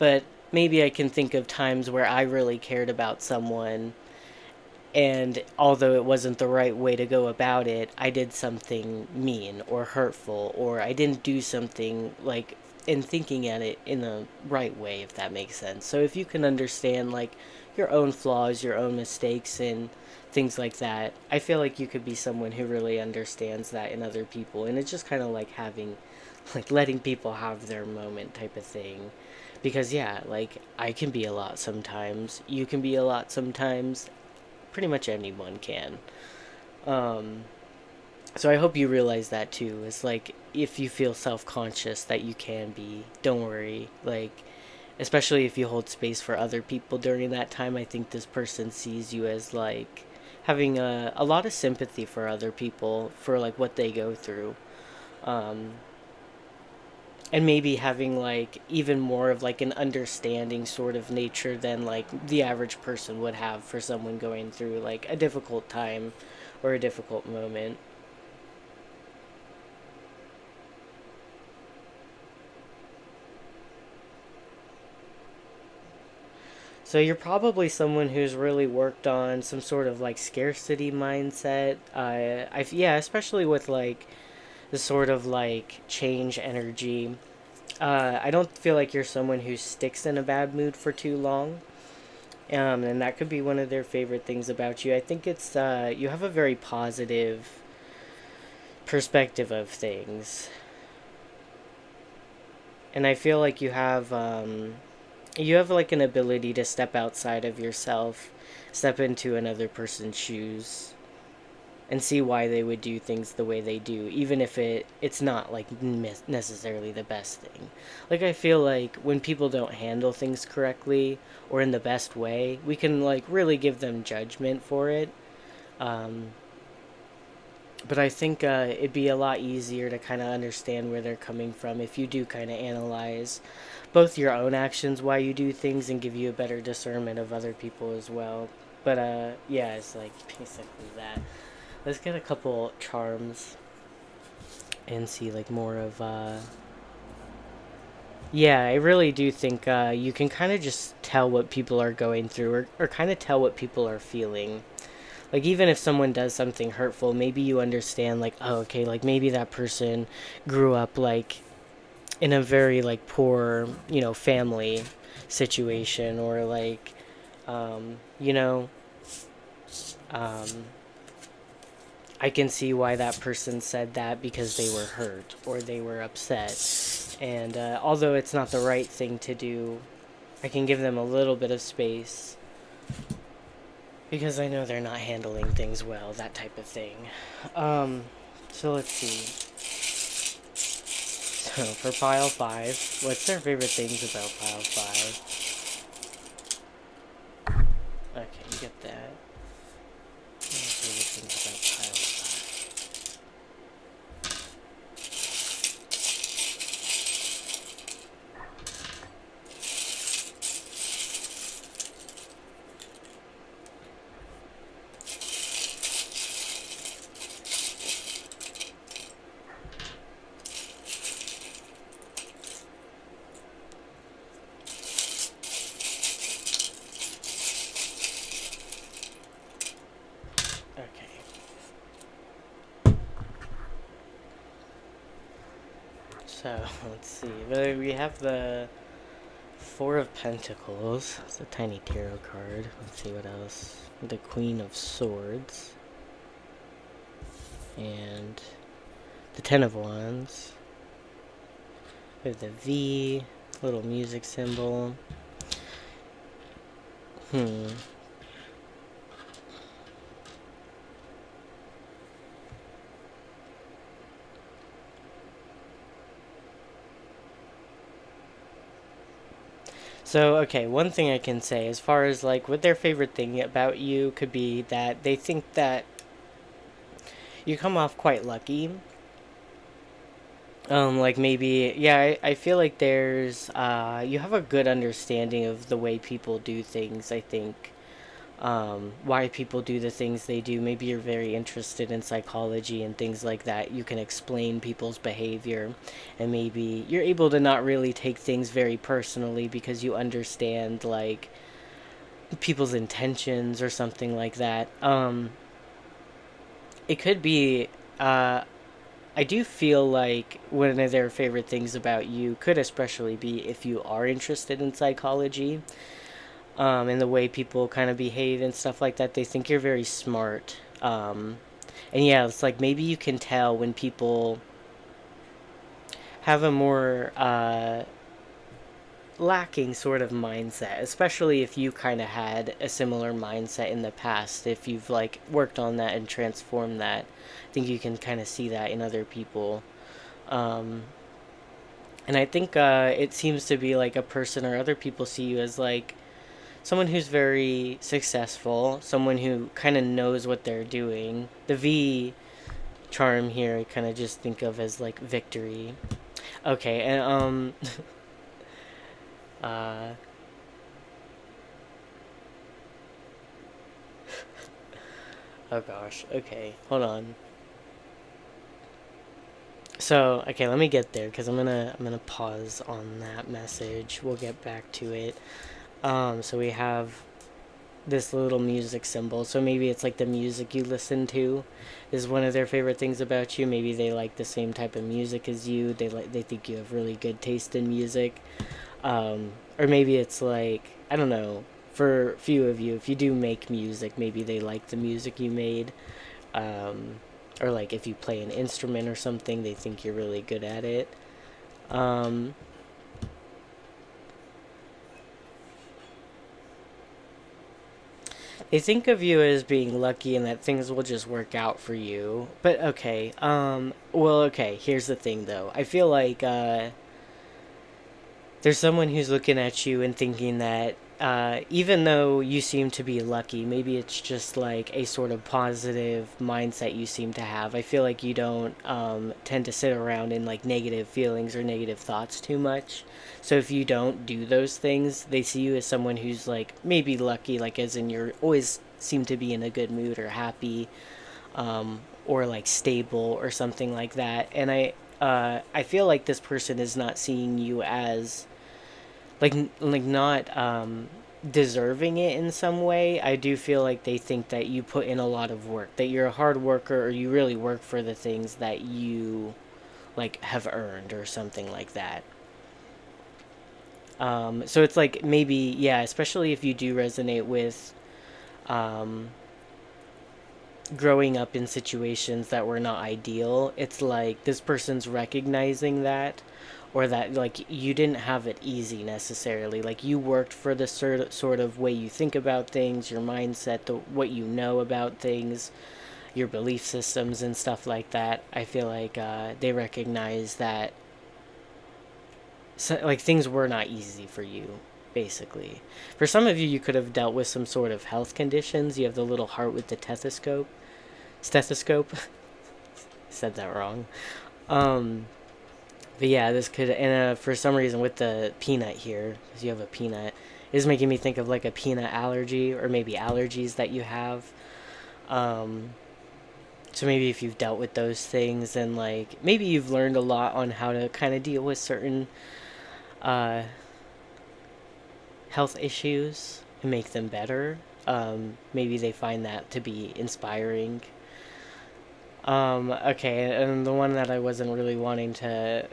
but maybe I can think of times where I really cared about someone And although it wasn't the right way to go about it, I did something mean or hurtful, or I didn't do something like in thinking at it in the right way, if that makes sense. So if you can understand like your own flaws, your own mistakes, and things like that, I feel like you could be someone who really understands that in other people. And it's just kind of like having, like, letting people have their moment type of thing. Because, yeah, like, I can be a lot sometimes. You can be a lot sometimes. Pretty much anyone can. Um, so I hope you realize that too. It's like, if you feel self conscious that you can be, don't worry. Like, especially if you hold space for other people during that time, I think this person sees you as like having a lot of sympathy for other people for like what they go through. Um, and maybe having like even more of like an understanding sort of nature than like the average person would have for someone going through like a difficult time or a difficult moment. So you're probably someone who's really worked on some sort of like scarcity mindset. Yeah, especially with like the sort of like change energy. I don't feel like you're someone who sticks in a bad mood for too long. And that could be one of their favorite things about you. I think it's you have a very positive perspective of things, and I feel like you have like an ability to step outside of yourself, step into another person's shoes, and see why they would do things the way they do, even if it's not like necessarily the best thing. Like I feel like when people don't handle things correctly or in the best way, we can like really give them judgment for it. Um, but I think it'd be a lot easier to kind of understand where they're coming from if you do kind of analyze both your own actions, why you do things, and give you a better discernment of other people as well. But yeah, it's like basically that. Let's get a couple charms and see like more of yeah, I really do think you can kind of just tell what people are going through, or kind of tell what people are feeling. Like even if someone does something hurtful, maybe you understand like, oh, okay, like maybe that person grew up like in a very like poor, family situation, or like you know, um I can see why that person said that because they were hurt or they were upset. And although it's not the right thing to do, I can give them a little bit of space because I know they're not handling things well, that type of thing. Um, so let's see. So for pile 5, what's their favorite things about pile 5? Okay, you get that. Favorite things about pile 5. Okay. So, let's see. We have the Four of Pentacles. It's a tiny tarot card. Let's see what else. The Queen of Swords. And the Ten of Wands. We have the V. Little music symbol. Hmm. So, okay, one thing I can say as far as like what their favorite thing about you could be that they think that you come off quite lucky. Like maybe, yeah, I feel like you have a good understanding of the way people do things, I think. Why people do the things they do. Maybe you're very interested in psychology and things like that. You can explain people's behavior, and maybe you're able to not really take things very personally because you understand, like, people's intentions or something like that. It could be. I do feel like one of their favorite things about you could especially be if you are interested in psychology, and the way people kind of behave and stuff like that. They think you're very smart. And yeah, it's like maybe you can tell when people have a more lacking sort of mindset, especially if you kind of had a similar mindset in the past. If you've like worked on that and transformed that, I think you can kind of see that in other people. Um, and I think it seems to be like a person or other people see you as like someone who's very successful, someone who kind of knows what they're doing. The V charm here, I kind of just think of as like victory. Okay, and uh, oh gosh, okay, hold on. So, okay, let me get there because I'm gonna pause on that message. We'll get back to it. So we have this little music symbol. So maybe it's like the music you listen to is one of their favorite things about you. Maybe they like the same type of music as you. They think you have really good taste in music. Or maybe it's like, I don't know, for a few of you, if you do make music, maybe they like the music you made. Um, or like if you play an instrument or something, they think you're really good at it. Um, they think of you as being lucky and that things will just work out for you. But okay, well, okay, here's the thing though. I feel like there's someone who's looking at you and thinking that even though you seem to be lucky, maybe it's just like a sort of positive mindset you seem to have. I feel like you don't tend to sit around in like negative feelings or negative thoughts too much. So if you don't do those things, they see you as someone who's like maybe lucky, like as in you're always seem to be in a good mood or happy, or like stable or something like that. And I feel like this person is not seeing you as like not deserving it in some way. I do feel like they think that you put in a lot of work, that you're a hard worker, or you really work for the things that you like have earned or something like that. So it's like maybe yeah, especially if you do resonate with um, growing up in situations that were not ideal. It's like this person's recognizing that, or that like you didn't have it easy necessarily. Like you worked for the sort of way you think about things, your mindset, what you know about things, your belief systems and stuff like that. I feel like they recognize that so, like things were not easy for you. Basically, for some of you, you could have dealt with some sort of health conditions. You have the little heart with the stethoscope. Said that wrong. Um, but yeah, this could, and for some reason with the peanut here, because you have a peanut, is making me think of like a peanut allergy or maybe allergies that you have. Um, so maybe if you've dealt with those things and like maybe you've learned a lot on how to kind of deal with certain uh, health issues and make them better. Maybe they find that to be inspiring. Okay, and the one that I wasn't really wanting to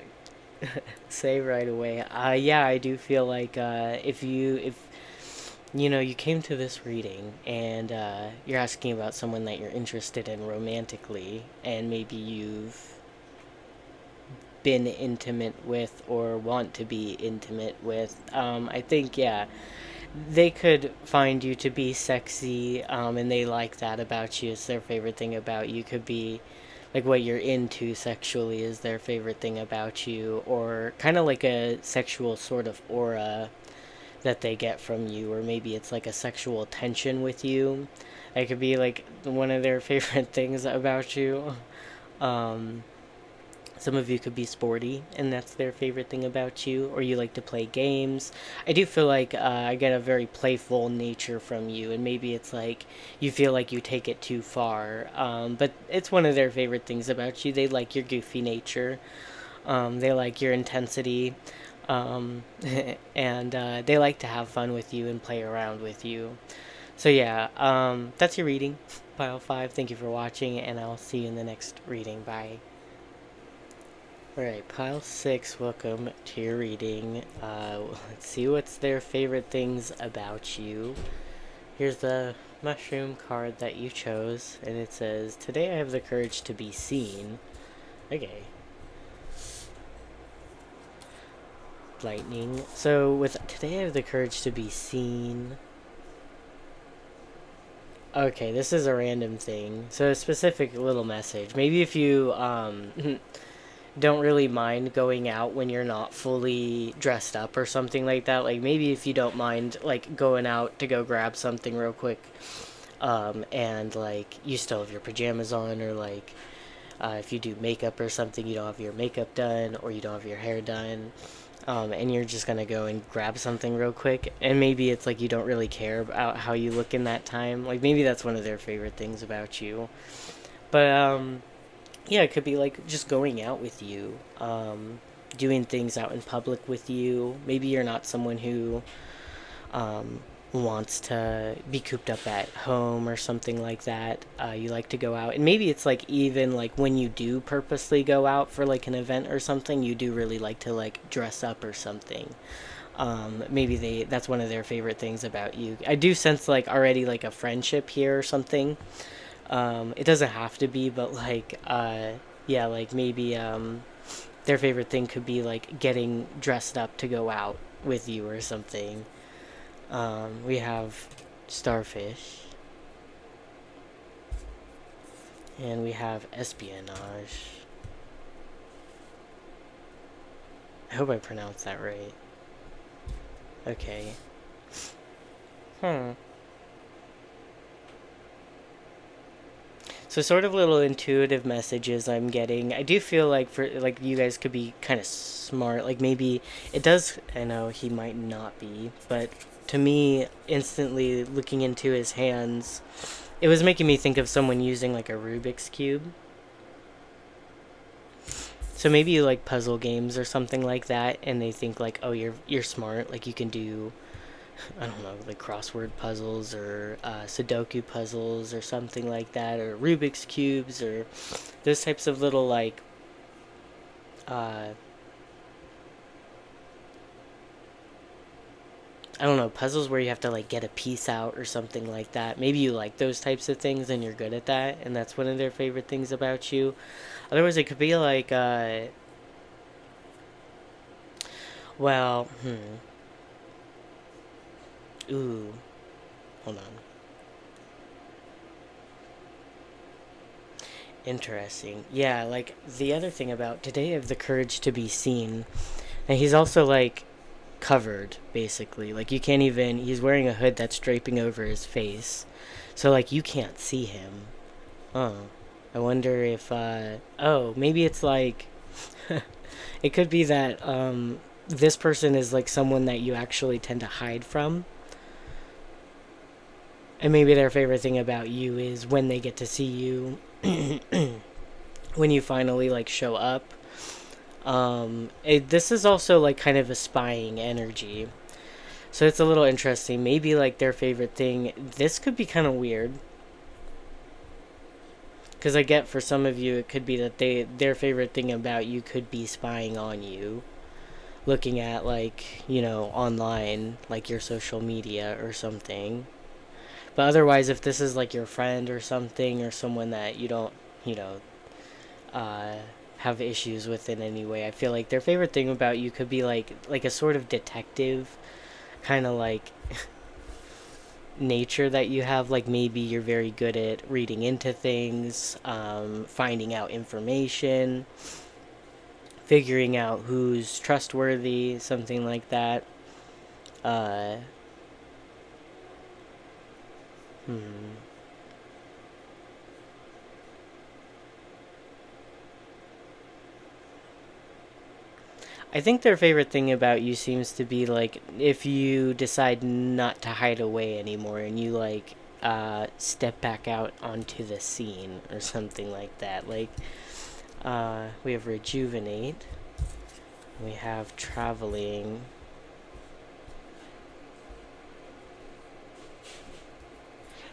say right away. Yeah, I do feel like if you know you came to this reading and you're asking about someone that you're interested in romantically, and maybe you've been intimate with or want to be intimate with, I think yeah, they could find you to be sexy, and they like that about you. It's their favorite thing about you. Could be like what you're into sexually is their favorite thing about you, or kind of like a sexual sort of aura that they get from you, or maybe it's like a sexual tension with you. It could be like one of their favorite things about you. Um, some of you could be sporty, and that's their favorite thing about you, or you like to play games. I do feel like I get a very playful nature from you, and maybe it's like you feel like you take it too far. But it's one of their favorite things about you. They like your goofy nature, they like your intensity. Um, and they like to have fun with you and play around with you. So yeah, that's your reading, Pile 5. Thank you for watching, and I'll see you in the next reading. Bye. Alright, Pile 6, welcome to your reading. Let's see what's their favorite things about you. Here's the mushroom card that you chose, and it says, "Today I have the courage to be seen." Okay. Lightning. So with "today I have the courage to be seen." Okay, this is a random thing. So a specific little message. Maybe if you don't really mind going out when you're not fully dressed up or something like that. Like maybe if you don't mind like going out to go grab something real quick, and like you still have your pajamas on, or like if you do makeup or something, you don't have your makeup done, or you don't have your hair done, and you're just gonna go and grab something real quick, and maybe it's like you don't really care about how you look in that time. Like maybe that's one of their favorite things about you. But yeah, it could be like just going out with you, doing things out in public with you. Maybe you're not someone who um, wants to be cooped up at home or something like that. You like to go out, and maybe it's like even like when you do purposely go out for like an event or something, you do really like to like dress up or something. Maybe that's one of their favorite things about you. I do sense like already like a friendship here or something. It doesn't have to be, but like yeah, like maybe their favorite thing could be like getting dressed up to go out with you or something. We have starfish, and we have espionage. I hope I pronounced that right. Okay. Hmm. So sort of little intuitive messages I'm getting. I do feel like for like you guys could be kind of smart. Like maybe it does. I know he might not be, but to me, instantly looking into his hands, it was making me think of someone using like a Rubik's cube. So maybe you like puzzle games or something like that, and they think like, oh, you're smart. Like you can do, I don't know, like crossword puzzles or Sudoku puzzles or something like that, or Rubik's cubes or those types of little like uh, I don't know, puzzles where you have to like get a piece out or something like that. Maybe you like those types of things and you're good at that, and that's one of their favorite things about you. Otherwise, it could be like, well, ooh, hold on. Interesting. Yeah, like the other thing about today I have the courage to be seen, and he's also like covered basically. Like you can't even. He's wearing a hood that's draping over his face, so like you can't see him. Oh, I wonder if. Oh, maybe it's like. It could be that this person is like someone that you actually tend to hide from. And maybe their favorite thing about you is when they get to see you, when you finally like show up. This is also like kind of a spying energy, so it's a little interesting. Maybe like their favorite thing. This could be kind of weird, because I get for some of you it could be that their favorite thing about you could be spying on you, looking at like online, like your social media or something. But otherwise, if this is like your friend or something, or someone that you don't, you know, uh, have issues with in any way, I feel like their favorite thing about you could be like a sort of detective kind of like nature that you have. Like maybe you're very good at reading into things, finding out information, figuring out who's trustworthy, something like that. Uh, hmm. I think their favorite thing about you seems to be like if you decide not to hide away anymore and you like step back out onto the scene or something like that. Like we have rejuvenate. We have traveling.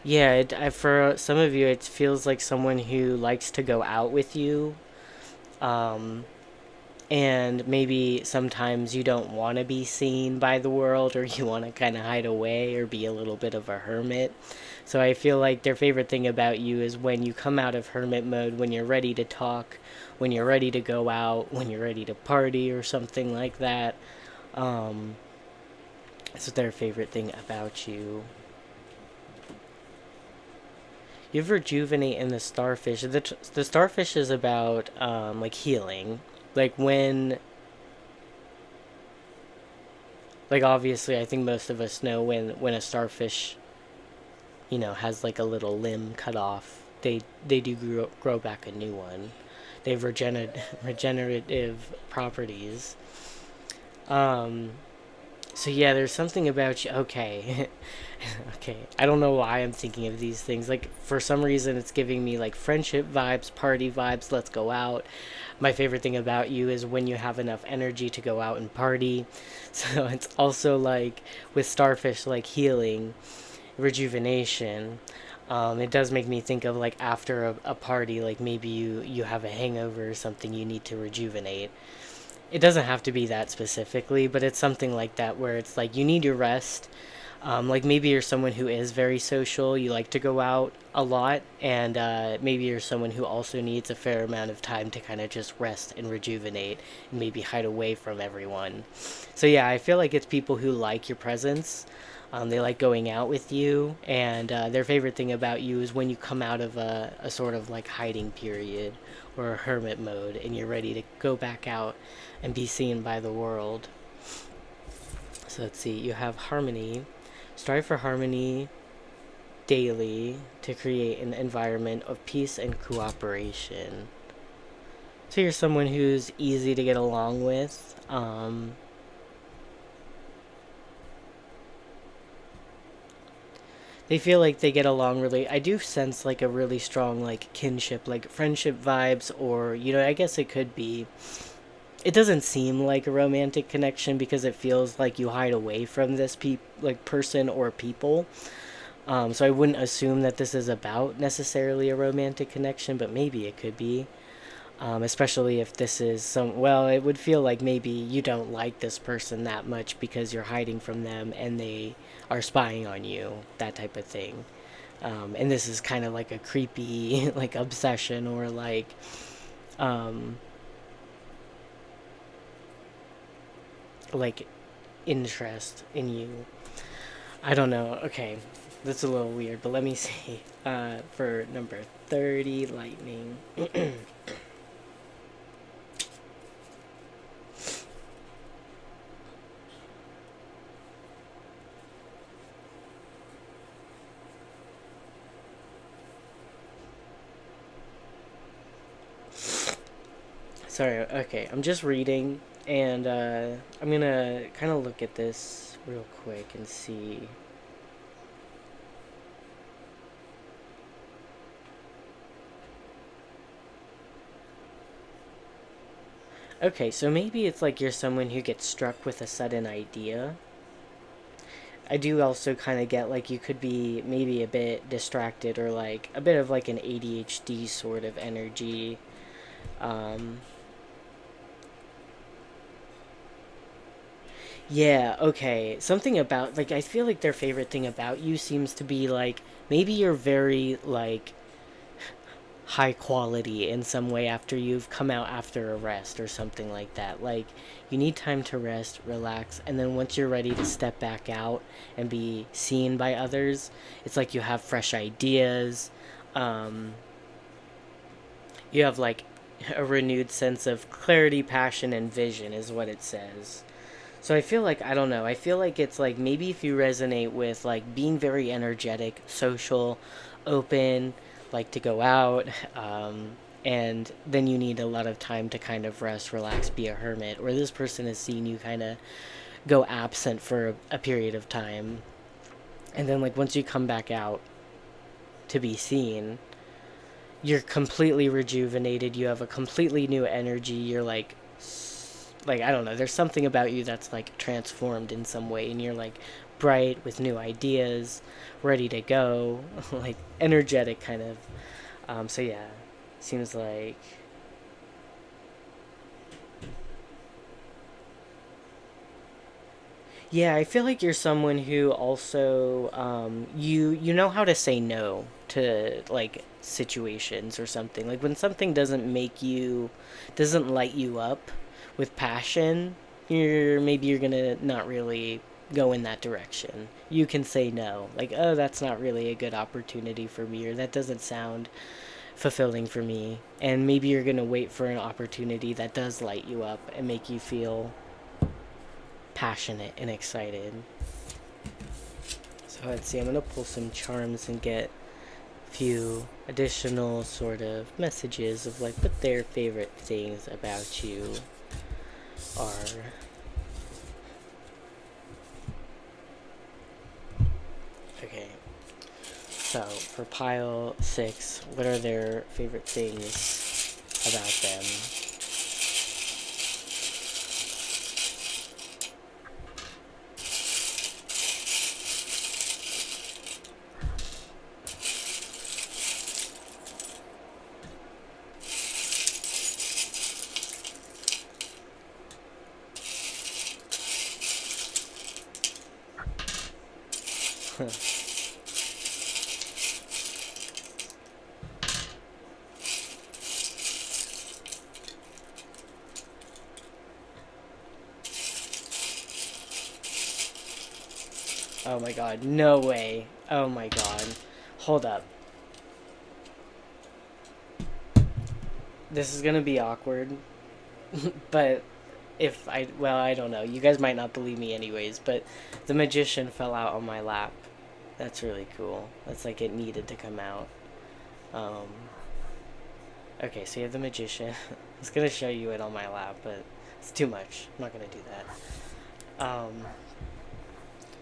Yeah, for some of you, it feels like someone who likes to go out with you. Um, and maybe sometimes you don't want to be seen by the world, or you want to kind of hide away or be a little bit of a hermit. So I feel like their favorite thing about you is when you come out of hermit mode, when you're ready to talk, when you're ready to go out, when you're ready to party or something like that. Um, it's their favorite thing about you. You have rejuvenate in the starfish. The starfish is about like healing. Like when, like obviously, I think most of us know when a starfish, has like a little limb cut off. They do grow back a new one. They have regenerative properties. Um, so yeah, there's something about you. Okay, okay. I don't know why I'm thinking of these things. Like for some reason, it's giving me like friendship vibes, party vibes. Let's go out. My favorite thing about you is when you have enough energy to go out and party. So it's also like with starfish, like healing, rejuvenation. It does make me think of like after a party, like maybe you have a hangover or something, you need to rejuvenate. It doesn't have to be that specifically, but it's something like that where it's like you need your rest. Like maybe you're someone who is very social, you like to go out a lot, and maybe you're someone who also needs a fair amount of time to kind of just rest and rejuvenate and maybe hide away from everyone. So yeah, I feel like it's people who like your presence. They like going out with you, and their favorite thing about you is when you come out of a sort of like hiding period or a hermit mode and you're ready to go back out and be seen by the world. So let's see, you have harmony. Strive for harmony daily to create an environment of peace and cooperation. So you're someone who's easy to get along with. They feel like they get along really. I do sense like a really strong like kinship, like friendship vibes, or I guess it could be. It doesn't seem like a romantic connection because it feels like you hide away from this like person or people. So I wouldn't assume that this is about necessarily a romantic connection, but maybe it could be. Especially if this is it would feel like maybe you don't like this person that much because you're hiding from them and they are spying on you, that type of thing. And this is kind of like a creepy, like obsession or um, like interest in you. I don't know. Okay, that's a little weird, but let me see. For number 30, lightning. Sorry, okay, I'm just reading, and I'm gonna kind of look at this real quick and see. Okay, so maybe it's like you're someone who gets struck with a sudden idea. I do also kind of get like you could be maybe a bit distracted or like a bit of like an ADHD sort of energy. Um, Yeah, okay. Something about like I feel like their favorite thing about you seems to be like maybe you're very like high quality in some way after you've come out after a rest or something like that. Like you need time to rest, relax, and then once you're ready to step back out and be seen by others, it's like you have fresh ideas. Um you have like a renewed sense of clarity, passion, and vision is what it says. So I feel like I don't know. I feel like it's like maybe if you resonate with like being very energetic, social, open, like to go out, and then you need a lot of time to kind of rest, relax, be a hermit, or this person has seen you kind of go absent for a period of time, and then like once you come back out to be seen, you're completely rejuvenated. You have a completely new energy. You're like, I don't know, there's something about you that's like transformed in some way, and you're like bright with new ideas, ready to go, like energetic kind of. So yeah, seems like. Yeah, I feel like you're someone who also you know how to say no to like situations or something. Like when something doesn't light you up with passion, you're gonna not really go in that direction. You can say no. Like, oh, that's not really a good opportunity for me, or that doesn't sound fulfilling for me. And maybe you're gonna wait for an opportunity that does light you up and make you feel passionate and excited. So let's see, I'm gonna pull some charms and get a few additional sort of messages of like what their favorite things about you are. Okay, so for pile 6, what are their favorite things about them? Oh my god, no way. Oh my god. Hold up. This is gonna be awkward, but well, I don't know. You guys might not believe me anyways, but the magician fell out on my lap. That's really cool. That's like it needed to come out. Um, okay, so you have the magician. I was gonna show you it on my lap, but it's too much. I'm not gonna do that.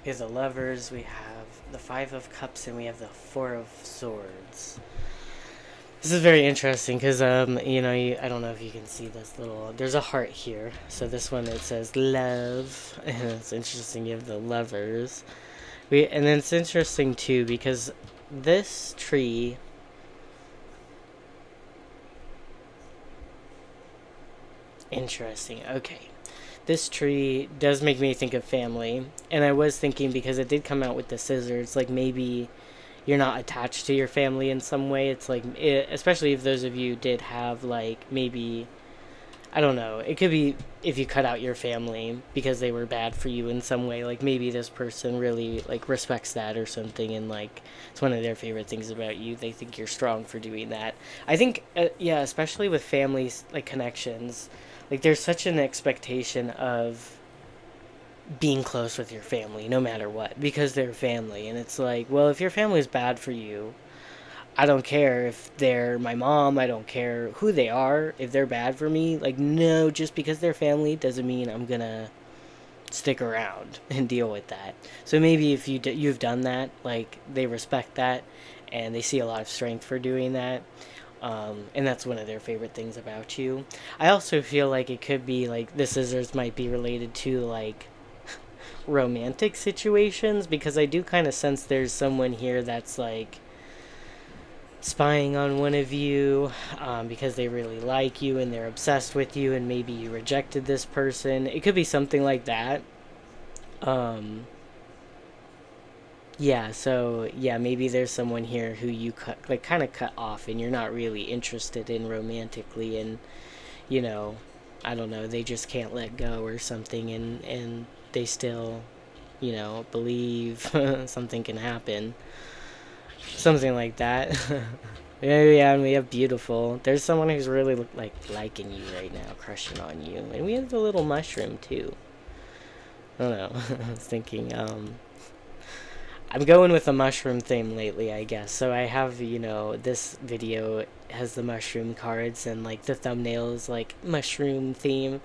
We have the lovers, we have the 5 of cups, and we have the 4 of swords. This is very interesting because, I don't know if you can see this little, there's a heart here. So this one, it says love, and it's interesting, you have the lovers. And then it's interesting too because this tree, interesting, okay. This tree does make me think of family, and I was thinking because it did come out with the scissors, like maybe you're not attached to your family in some way. It's like, especially if those of you did have like maybe, I don't know, it could be if you cut out your family because they were bad for you in some way, like maybe this person really like respects that or something, and like it's one of their favorite things about you. They think you're strong for doing that. I think yeah, especially with families, like connections, like there's such an expectation of being close with your family no matter what because they're family, and it's like, well, if your family is bad for you, I don't care if they're my mom, I don't care who they are, if they're bad for me, like no, just because they're family doesn't mean I'm gonna stick around and deal with that. So maybe if you've done that, like they respect that and they see a lot of strength for doing that. And that's one of their favorite things about you. I also feel like it could be like the scissors might be related to like romantic situations, because I do kind of sense there's someone here that's like spying on one of you because they really like you and they're obsessed with you, and maybe you rejected this person. It could be something like that. Yeah, so yeah, maybe there's someone here who you kind of cut off, and you're not really interested in romantically, and you know, I don't know, they just can't let go or something, and they still, believe something can happen, something like that. Yeah, and we have beautiful. There's someone who's really like liking you right now, crushing on you, and we have the little mushroom too. I don't know. I was thinking, I'm going with a mushroom theme lately, I guess. So I have, this video has the mushroom cards, and like the thumbnail is like mushroom theme.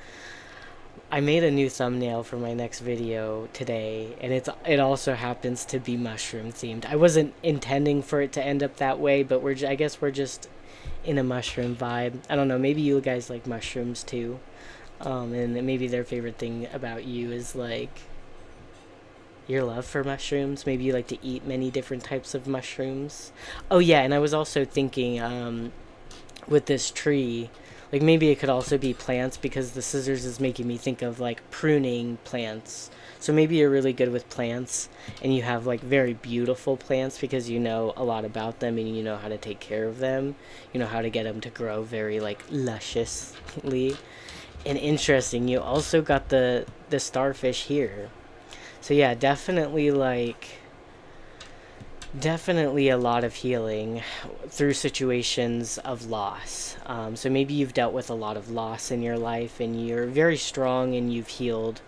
I made a new thumbnail for my next video today, and it also happens to be mushroom themed. I wasn't intending for it to end up that way, but I guess we're just in a mushroom vibe. I don't know, maybe you guys like mushrooms too. And maybe their favorite thing about you is like your love for mushrooms. Maybe you like to eat many different types of mushrooms. Oh yeah, and I was also thinking with this tree, like maybe it could also be plants because the scissors is making me think of like pruning plants. So maybe you're really good with plants and you have like very beautiful plants because you know a lot about them and you know how to take care of them. You know how to get them to grow very like lusciously. And interesting, you also got the starfish here. So yeah, definitely a lot of healing through situations of loss. So maybe you've dealt with a lot of loss in your life and you're very strong and you've healed.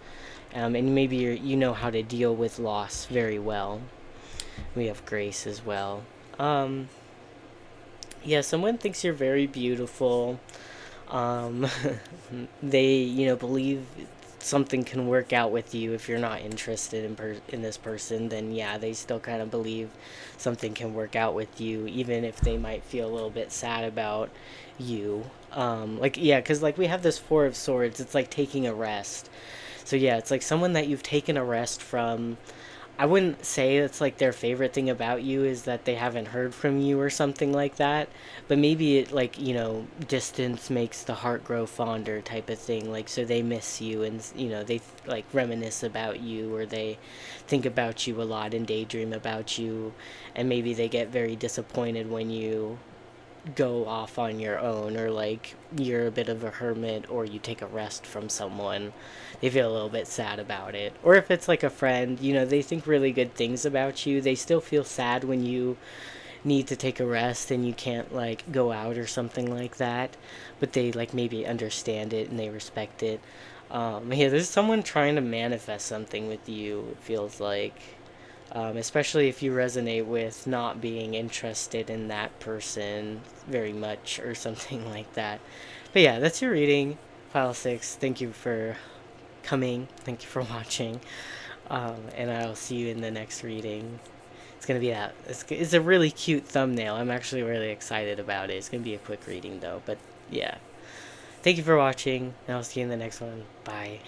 And maybe you know how to deal with loss very well. We have grace as well. Um, yeah, someone thinks you're very beautiful. Um, they, believe something can work out with you if you're not interested in this person, then yeah, they still kind of believe something can work out with you, even if they might feel a little bit sad about you. Like yeah, because like we have this Four of Swords. It's like taking a rest. So yeah, it's like someone that you've taken a rest from. I wouldn't say it's like their favorite thing about you is that they haven't heard from you or something like that, but maybe it like, distance makes the heart grow fonder type of thing. Like so they miss you and they like reminisce about you or they think about you a lot and daydream about you and maybe they get very disappointed when you go off on your own or like you're a bit of a hermit or you take a rest from someone. They feel a little bit sad about it. Or if it's like a friend, they think really good things about you. They still feel sad when you need to take a rest and you can't like go out or something like that, but they like maybe understand it and they respect it. Yeah, there's someone trying to manifest something with you, it feels like. Especially if you resonate with not being interested in that person very much or something like that. But yeah, that's your reading, File 6. Thank you for coming. Thank you for watching. And I'll see you in the next reading. It's going to be that. It's a really cute thumbnail. I'm actually really excited about it. It's going to be a quick reading though. But yeah. Thank you for watching. And I'll see you in the next one. Bye.